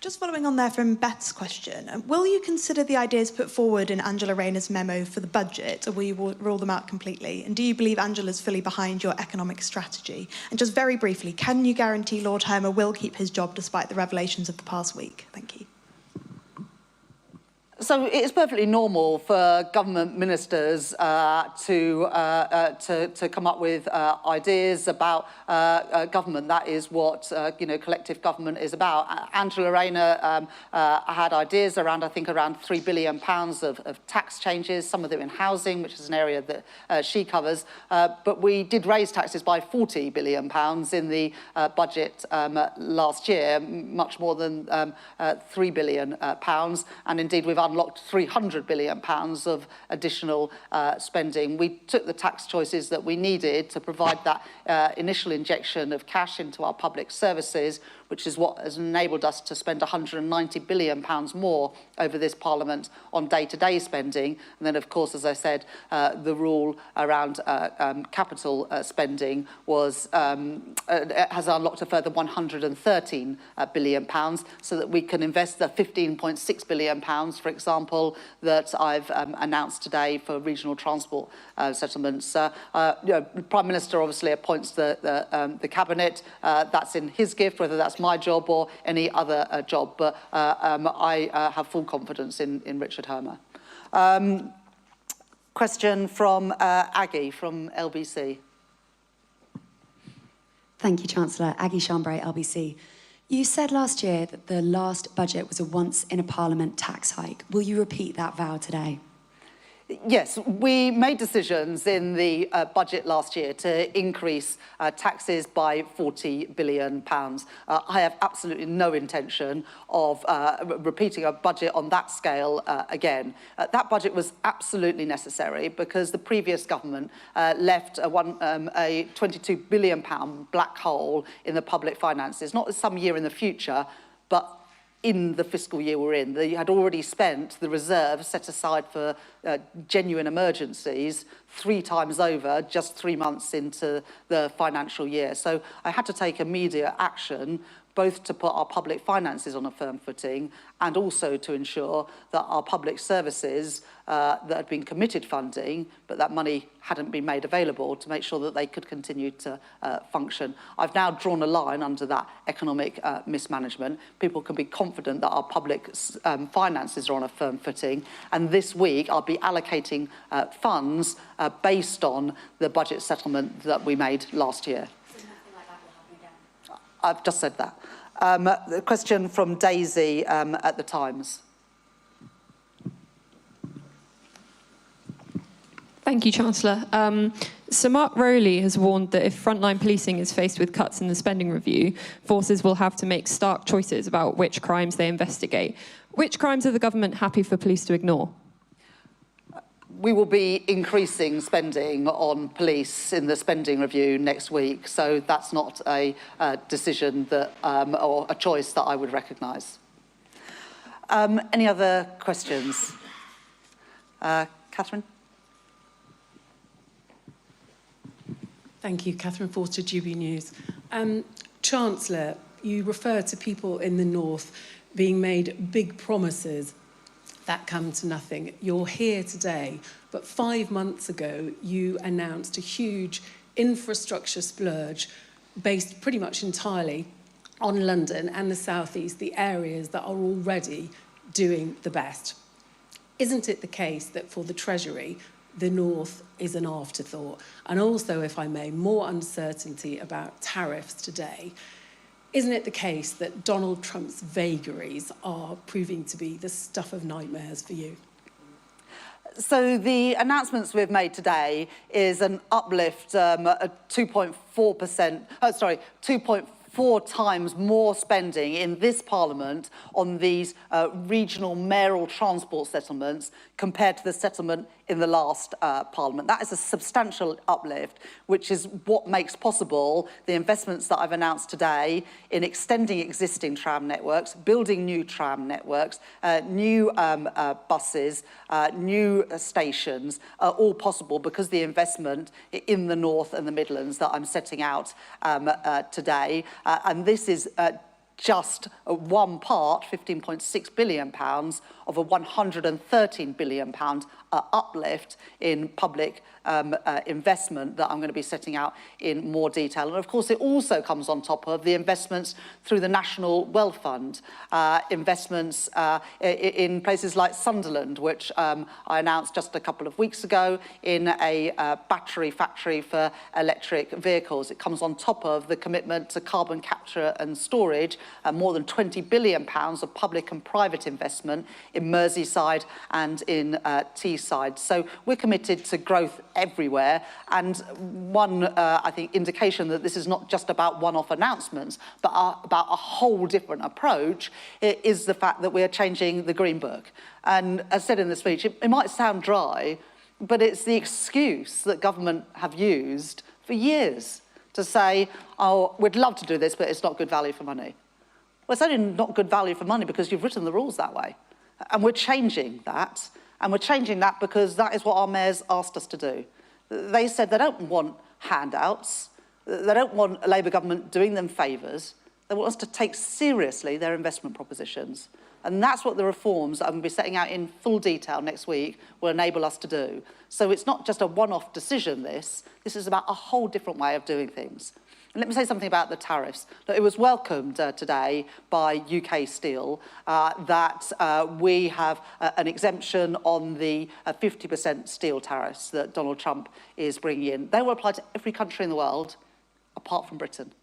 Just following on there from Beth's question, will you consider the ideas put forward in Angela Rayner's memo for the budget, or will you rule them out completely? And do you believe Angela's fully behind your economic strategy? And just very briefly, can you guarantee Lord Hermer will keep his job despite the revelations of the past week? Thank you. So it is perfectly normal for government ministers to come up with ideas about government. That is what collective government is about. Angela Rayner had ideas around, I think, around £3 billion of tax changes, some of them in housing, which is an area that she covers. But we did raise taxes by £40 billion in the budget last year, much more than £3 billion. And indeed, we've unlocked £300 billion of additional spending. We took the tax choices that we needed to provide that initial injection of cash into our public services, which is what has enabled us to spend £190 billion more over this Parliament on day-to-day spending. And then, of course, as I said, the rule around capital spending has unlocked a further £113 billion so that we can invest the £15.6 billion, for example, that I've announced today for regional transport settlements. The Prime Minister obviously appoints the Cabinet. That's in his gift, whether that's my job or any other job, but I have full confidence in Richard Hermer. Question from Aggie from LBC. Thank you, Chancellor. Aggie Chambray, LBC. You said last year that the last budget was a once-in-a-parliament tax hike. Will you repeat that vow today? Yes, we made decisions in the budget last year to increase taxes by £40 billion. I have absolutely no intention of repeating a budget on that scale again. That budget was absolutely necessary because the previous government left a £22 billion black hole in the public finances, not some year in the future, but in the fiscal year we're in. They had already spent the reserves set aside for genuine emergencies 3 times over just 3 months into the financial year. So I had to take immediate action, both to put our public finances on a firm footing and also to ensure that our public services that had been committed funding, but that money hadn't been made available, to make sure that they could continue to function. I've now drawn a line under that economic mismanagement. People can be confident that our public finances are on a firm footing, and this week I'll be allocating funds based on the budget settlement that we made last year. So nothing like that will happen again? I've just said that. The question from Daisy at The Times. Thank you, Chancellor. Sir Mark Rowley has warned that if frontline policing is faced with cuts in the spending review, forces will have to make stark choices about which crimes they investigate. Which crimes are the government happy for police to ignore? We will be increasing spending on police in the spending review next week, so that's not a decision that, or a choice that I would recognise. Any other questions? Catherine? Thank you, Catherine Forster, GB News. Chancellor, you refer to people in the North being made big promises that come to nothing. You're here today, but 5 months ago, you announced a huge infrastructure splurge based pretty much entirely on London and the South East, the areas that are already doing the best. Isn't it the case that for the Treasury, the North is an afterthought. And also, if I may, more uncertainty about tariffs today. Isn't it the case that Donald Trump's vagaries are proving to be the stuff of nightmares for you? So the announcements we've made today is an uplift at 2.4 times more spending in this Parliament on these regional mayoral transport settlements compared to the settlement in the last Parliament. That is a substantial uplift, which is what makes possible the investments that I've announced today in extending existing tram networks, building new tram networks, new buses, new stations, all possible because the investment in the North and the Midlands that I'm setting out today. And this is just one part, £15.6 billion, of a £113 billion uplift in public investment that I'm going to be setting out in more detail. And of course, it also comes on top of the investments through the National Wealth Fund, investments in places like Sunderland, which I announced just a couple of weeks ago in a battery factory for electric vehicles. It comes on top of the commitment to carbon capture and storage, more than £20 billion of public and private investment in Merseyside and in Teesside. So we're committed to growth everywhere. And one, I think, indication that this is not just about one-off announcements, but about a whole different approach is the fact that we're changing the Green Book. And as said in the speech, it might sound dry, but it's the excuse that government have used for years to say, oh, we'd love to do this, but it's not good value for money. Well, it's only not good value for money because you've written the rules that way. And we're changing that. And we're changing that because that is what our mayors asked us to do. They said they don't want handouts. They don't want a Labour government doing them favours. They want us to take seriously their investment propositions. And that's what the reforms that I'm going to be setting out in full detail next week will enable us to do. So it's not just a one-off decision, this is about a whole different way of doing things. And let me say something about the tariffs. Look, it was welcomed today by UK Steel that we have an exemption on the 50% steel tariffs that Donald Trump is bringing in. They will apply to every country in the world apart from Britain.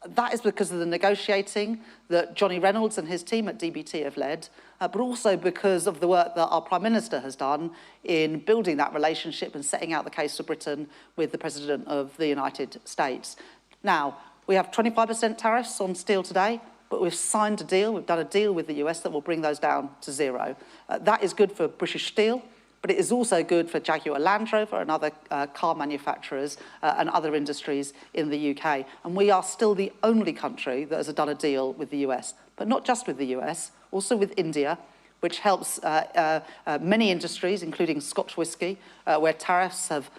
That is because of the negotiating that Johnny Reynolds and his team at DBT have led, but also because of the work that our Prime Minister has done in building that relationship and setting out the case for Britain with the President of the United States. Now, we have 25% tariffs on steel today, but we've signed a deal, we've done a deal with the US that will bring those down to zero. That is good for British Steel, but it is also good for Jaguar Land Rover and other car manufacturers and other industries in the UK. And we are still the only country that has done a deal with the US, but not just with the US, also with India, which helps many industries, including Scotch whisky, where tariffs have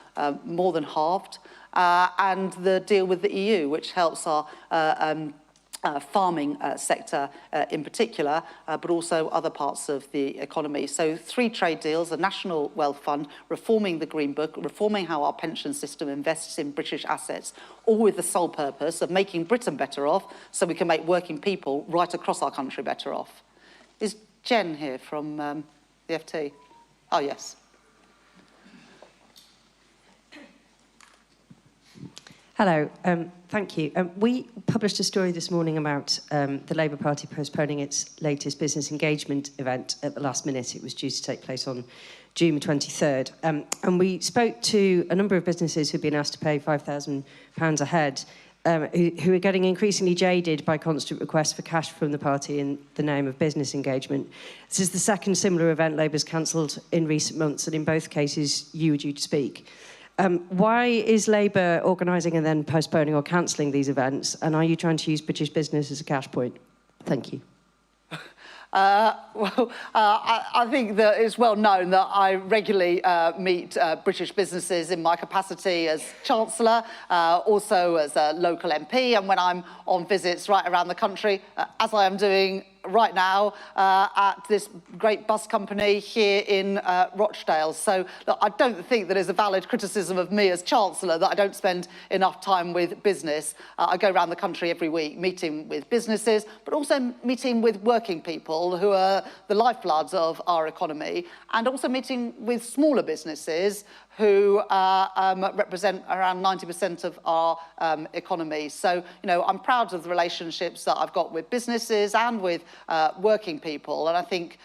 more than halved, and the deal with the EU, which helps our farming sector in particular, but also other parts of the economy. So 3 trade deals, a National Wealth Fund, reforming the Green Book, reforming how our pension system invests in British assets, all with the sole purpose of making Britain better off so we can make working people right across our country better off. Is Jen here from the FT? Oh, yes. Hello, thank you. We published a story this morning about the Labour Party postponing its latest business engagement event at the last minute. It was due to take place on June 23rd. And we spoke to a number of businesses who've been asked to pay £5,000 a head, who are getting increasingly jaded by constant requests for cash from the party in the name of business engagement. This is the second similar event Labour's cancelled in recent months, and in both cases you were due to speak. Why is Labour organising and then postponing or cancelling these events? And are you trying to use British business as a cash point? Thank you. I think that it's well known that I regularly meet British businesses in my capacity as Chancellor, also as a local MP, and when I'm on visits right around the country, as I am doing right now at this great bus company here in Rochdale. So look, I don't think that is a valid criticism of me as Chancellor that I don't spend enough time with business. I go around the country every week meeting with businesses, but also meeting with working people who are the lifebloods of our economy, and also meeting with smaller businesses who represent around 90% of our economy. So, I'm proud of the relationships that I've got with businesses and with working people. And I think,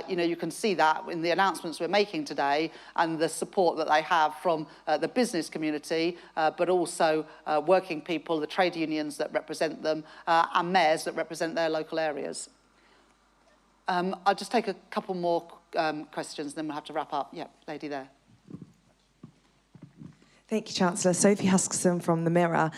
you can see that in the announcements we're making today and the support that they have from the business community, but also working people, the trade unions that represent them, and mayors that represent their local areas. I'll just take a couple more questions, then we'll have to wrap up. Yeah, lady there. Thank you, Chancellor. Sophie Huskisson from The Mirror.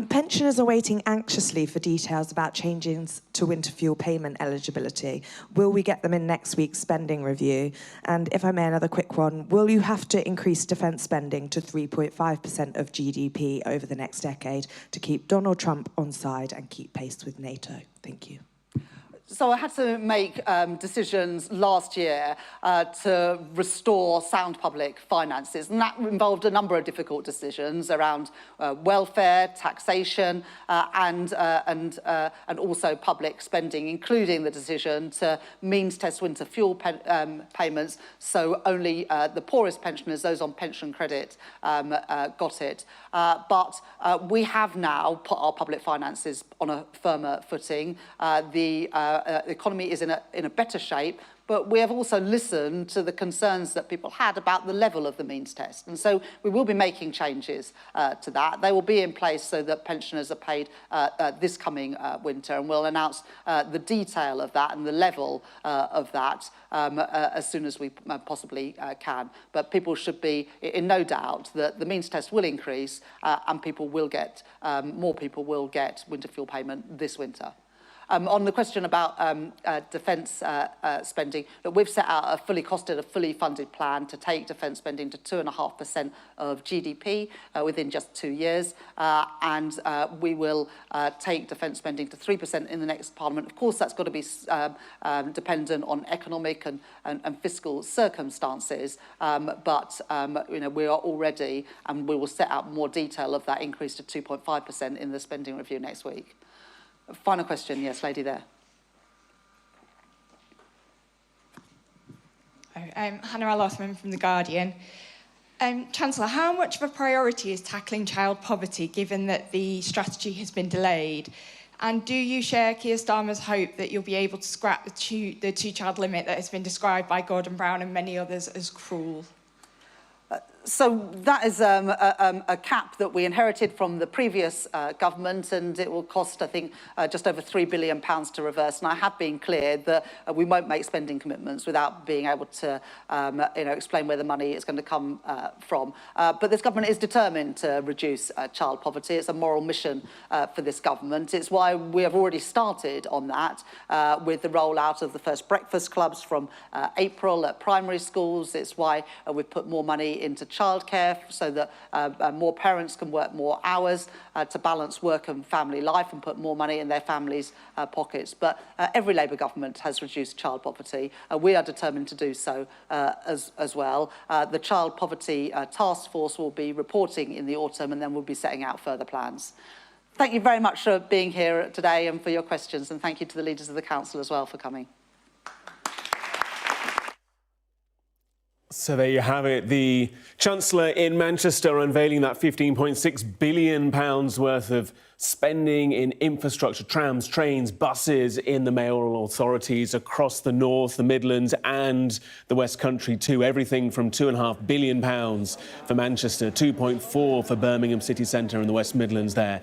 Pensioners are waiting anxiously for details about changes to winter fuel payment eligibility. Will we get them in next week's spending review? And if I may, another quick one. Will you have to increase defence spending to 3.5% of GDP over the next decade to keep Donald Trump on side and keep pace with NATO? Thank you. So I had to make decisions last year to restore sound public finances, and that involved a number of difficult decisions around welfare, taxation, and also public spending, including the decision to means test winter fuel payments, so only the poorest pensioners, those on pension credit, got it. But we have now put our public finances on a firmer footing. The economy is in a better shape, but we have also listened to the concerns that people had about the level of the means test. And so we will be making changes to that. They will be in place so that pensioners are paid this coming winter, and we'll announce the detail of that and the level of that as soon as we possibly can. But people should be in no doubt that the means test will increase and people will get, more people will get winter fuel payment this winter. On the question about defence spending, that we've set out a fully costed, a fully funded plan to take defence spending to 2.5% of GDP within just 2 years, and we will take defence spending to 3% in the next Parliament. Of course, that's got to be dependent on economic and fiscal circumstances, but we are already, and we will set out more detail of that increase to 2.5% in the spending review next week. Final question, yes, lady there. Hannah Al-Othman from The Guardian. Chancellor, how much of a priority is tackling child poverty, given that the strategy has been delayed? And do you share Keir Starmer's hope that you'll be able to scrap the two-child limit that has been described by Gordon Brown and many others as cruel? So that is a cap that we inherited from the previous government, and it will cost, I think, just over £3 billion to reverse. And I have been clear that we won't make spending commitments without being able to, explain where the money is going to come from. But this government is determined to reduce child poverty. It's a moral mission for this government. It's why we have already started on that with the rollout of the first breakfast clubs from April at primary schools. It's why we've put more money into childcare so that more parents can work more hours to balance work and family life and put more money in their families' pockets. But every Labour government has reduced child poverty. We are determined to do so as well. The Child Poverty Task Force will be reporting in the autumn, and then we'll be setting out further plans. Thank you very much for being here today and for your questions, and thank you to the leaders of the Council as well for coming. So there you have it. The Chancellor in Manchester unveiling that £15.6 billion worth of spending in infrastructure, trams, trains, buses in the mayoral authorities across the North, the Midlands and the West Country too. Everything from £2.5 billion for Manchester, 2.4 for Birmingham city centre and the West Midlands there,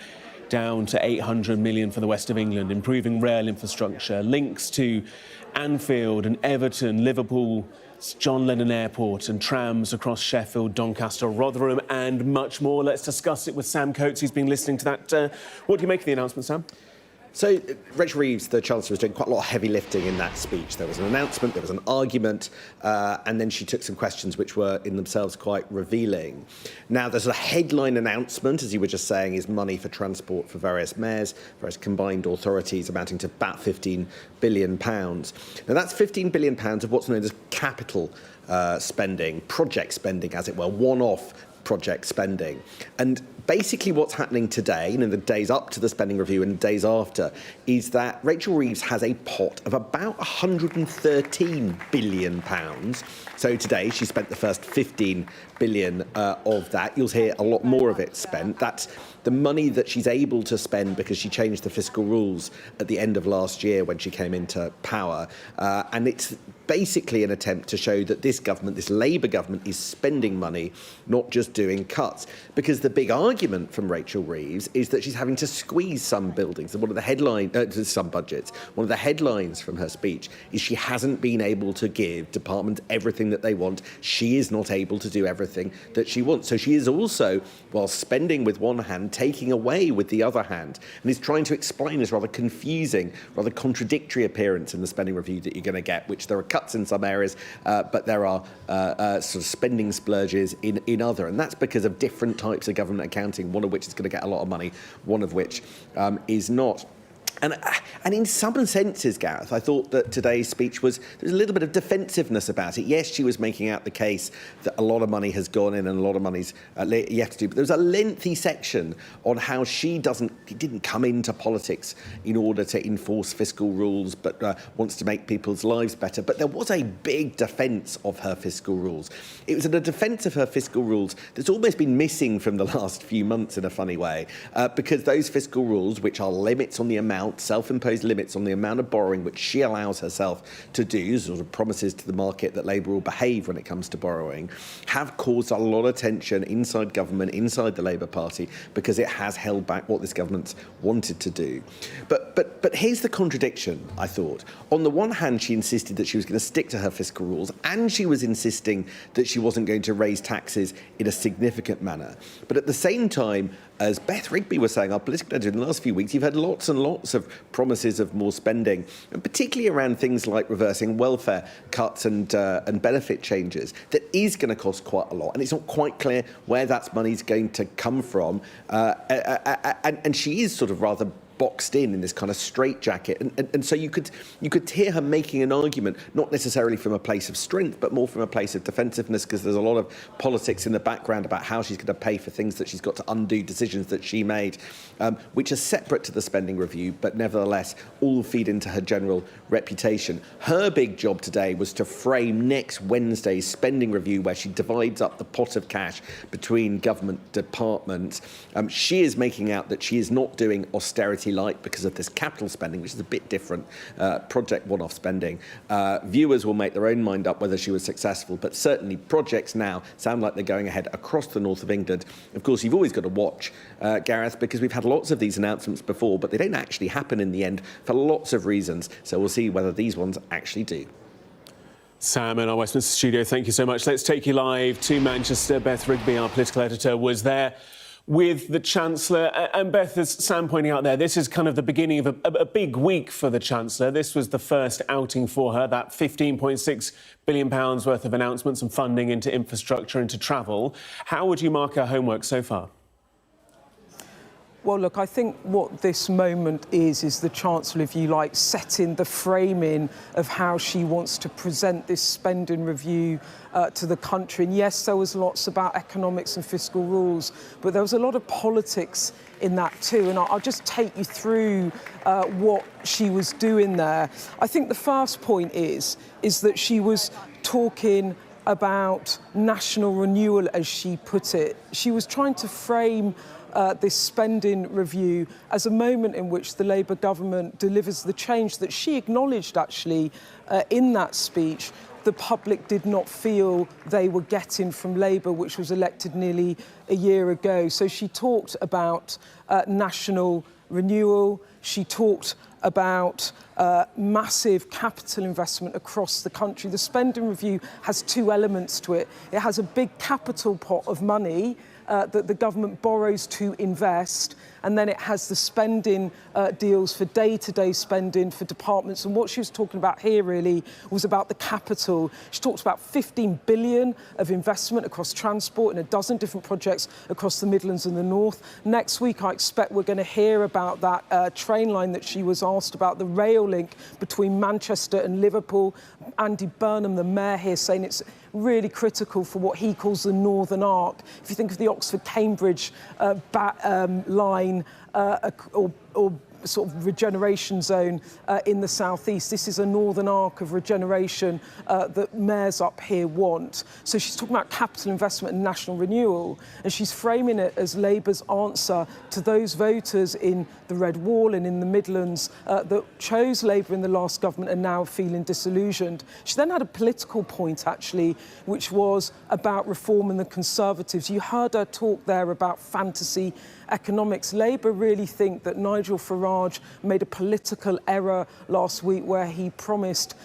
down to 800 million for the West of England, improving rail infrastructure, links to Anfield and Everton, Liverpool, John Lennon Airport and trams across Sheffield, Doncaster, Rotherham and much more. Let's discuss it with Sam Coates. He's been listening to that. What do you make of the announcement, Sam? So Rachel Reeves, the Chancellor, was doing quite a lot of heavy lifting in that speech. There was an announcement, there was an argument, and then she took some questions which were in themselves quite revealing. Now, there's a headline announcement, as you were just saying, is money for transport for various mayors, various combined authorities amounting to about £15 billion. Now, that's £15 billion of what's known as capital spending, project spending, as it were, one-off project spending. And basically what's happening today, and in the days up to the spending review and the days after, is that Rachel Reeves has a pot of about £113 billion. So today she spent the first 15 billion of that. You'll hear a lot more of it spent. That's the money that she's able to spend because she changed the fiscal rules at the end of last year when she came into power. And it's basically an attempt to show that this government, this Labour government, is spending money, not just doing cuts. Because the big argument from Rachel Reeves is that she's having to squeeze some buildings. And one of the headlines, some budgets, one of the headlines from her speech is she hasn't been able to give departments everything that they want. She is not able to do everything that she wants. So she is also, while spending with one hand, taking away with the other hand, and is trying to explain this rather confusing, rather contradictory appearance in the spending review that you're going to get, which there are cuts in some areas, but there are sort of spending splurges in other. And that's because of different types of government accounting, one of which is going to get a lot of money, one of which is not. And in some senses, Gareth, I thought that today's speech there was a little bit of defensiveness about it. Yes, she was making out the case that a lot of money has gone in and a lot of money's yet to do. But there was a lengthy section on how she didn't come into politics in order to enforce fiscal rules, but wants to make people's lives better. But there was a big defence of her fiscal rules. It was a defence of her fiscal rules that's almost been missing from the last few months in a funny way, because those fiscal rules, which are limits on the amount, self-imposed limits on the amount of borrowing which she allows herself to do, sort of promises to the market that Labour will behave when it comes to borrowing, have caused a lot of tension inside government, inside the Labour Party, because it has held back what this government's wanted to do. But here's the contradiction, I thought. On the one hand, she insisted that she was going to stick to her fiscal rules, and she was insisting that she wasn't going to raise taxes in a significant manner. But at the same time, as Beth Rigby was saying, our political editor, in the last few weeks, you've had lots and lots of promises of more spending, and particularly around things like reversing welfare cuts and benefit changes, that is going to cost quite a lot. And it's not quite clear where that money's going to come from. And she is sort of rather boxed in this kind of straitjacket, and so you could hear her making an argument, not necessarily from a place of strength, but more from a place of defensiveness, because there's a lot of politics in the background about how she's going to pay for things that she's got to undo, decisions that she made, which are separate to the spending review, but nevertheless all feed into her general reputation. Her big job today was to frame next Wednesday's spending review, where she divides up the pot of cash between government departments. She is making out that she is not doing austerity light because of this capital spending, which is a bit different, project one-off spending. Viewers will make their own mind up whether she was successful, but certainly projects now sound like they're going ahead across the north of England. Of course, you've always got to watch, Gareth, because we've had lots of these announcements before, but they don't actually happen in the end for lots of reasons. So we'll see whether these ones actually do. Sam in our Westminster studio, thank you so much. Let's take you live to Manchester. Beth Rigby, our political editor, was there with the Chancellor. And Beth, as Sam pointing out there, this is kind of the beginning of a big week for the Chancellor. This was the first outing for her, that £15.6 billion worth of announcements and funding into infrastructure, into travel. How would you mark her homework so far? Well, look, I think what this moment is the Chancellor, if you like, setting the framing of how she wants to present this spending review to the country. And yes, there was lots about economics and fiscal rules, but there was a lot of politics in that too. And I'll just take you through what she was doing there. I think the first point is that she was talking about national renewal, as she put it. She was trying to frame this spending review as a moment in which the Labour government delivers the change that she acknowledged, actually, in that speech, the public did not feel they were getting from Labour, which was elected nearly a year ago. So she talked about national renewal. She talked about massive capital investment across the country. The spending review has two elements to it. It has a big capital pot of money that the government borrows to invest, and then it has the spending deals for day-to-day spending for departments. And what she was talking about here really was about the capital. She talked about 15 billion of investment across transport in a dozen different projects across the Midlands and the North. Next week, I expect we're going to hear about that train line that she was asked about, the rail link between Manchester and Liverpool. Andy Burnham, the mayor here, saying it's really critical for what he calls the Northern Arc. If you think of the Oxford-Cambridge line or sort of regeneration zone in the southeast. This is a northern arc of regeneration that mayors up here want. So she's talking about capital investment and national renewal, and she's framing it as Labour's answer to those voters in the Red Wall and in the Midlands that chose Labour in the last government and now feeling disillusioned. She then had a political point, actually, which was about reform and the Conservatives. You heard her talk there about fantasy economics. Labour really think that Nigel Farage made a political error last week where he promised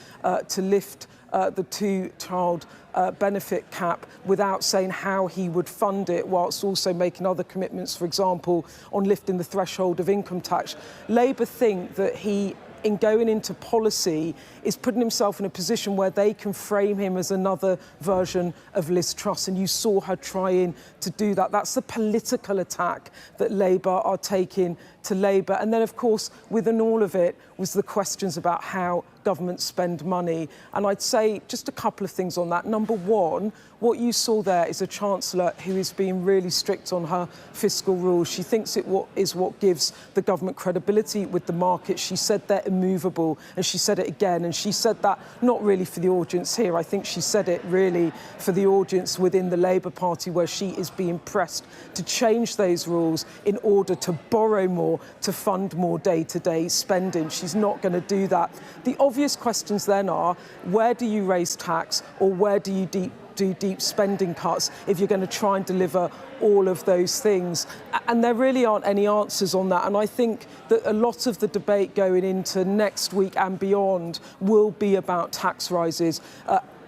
to lift the two-child benefit cap without saying how he would fund it, whilst also making other commitments, for example, on lifting the threshold of income tax. Labour think that he, in going into policy, is putting himself in a position where they can frame him as another version of Liz Truss, and you saw her trying to do that. That's the political attack that Labour are taking to Labour. And then, of course, within all of it was the questions about how governments spend money. And I'd say just a couple of things on that. Number one, what you saw there is a Chancellor who is being really strict on her fiscal rules. She thinks it is what gives the government credibility with the market. She said they're immovable, and she said it again. And she said that not really for the audience here. I think she said it really for the audience within the Labour Party, where she is being pressed to change those rules in order to borrow more, to fund more day-to-day spending. She's not going to do that. The obvious questions then are, where do you raise tax, or where do you do deep spending cuts if you're going to try and deliver all of those things? And there really aren't any answers on that. And I think that a lot of the debate going into next week and beyond will be about tax rises.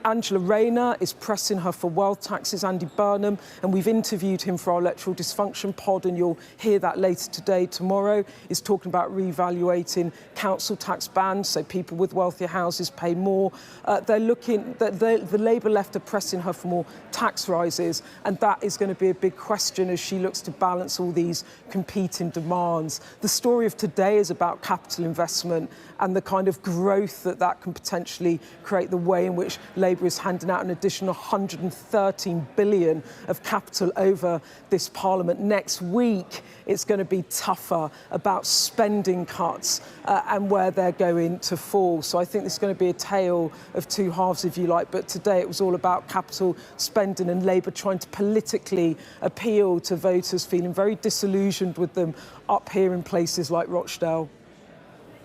Angela Rayner is pressing her for wealth taxes, Andy Burnham, and we've interviewed him for our electoral dysfunction pod, and you'll hear that later today. Tomorrow is talking about reevaluating council tax bans, so people with wealthier houses pay more. They're looking, the Labour left are pressing her for more tax rises, and that is going to be a big question as she looks to balance all these competing demands. The story of today is about capital investment and the kind of growth that can potentially create, the way in which Labour is handing out an additional 113 billion of capital over this Parliament. Next week, it's going to be tougher about spending cuts and where they're going to fall. So I think there's going to be a tale of two halves, if you like. But today it was all about capital spending and Labour trying to politically appeal to voters feeling very disillusioned with them up here in places like Rochdale.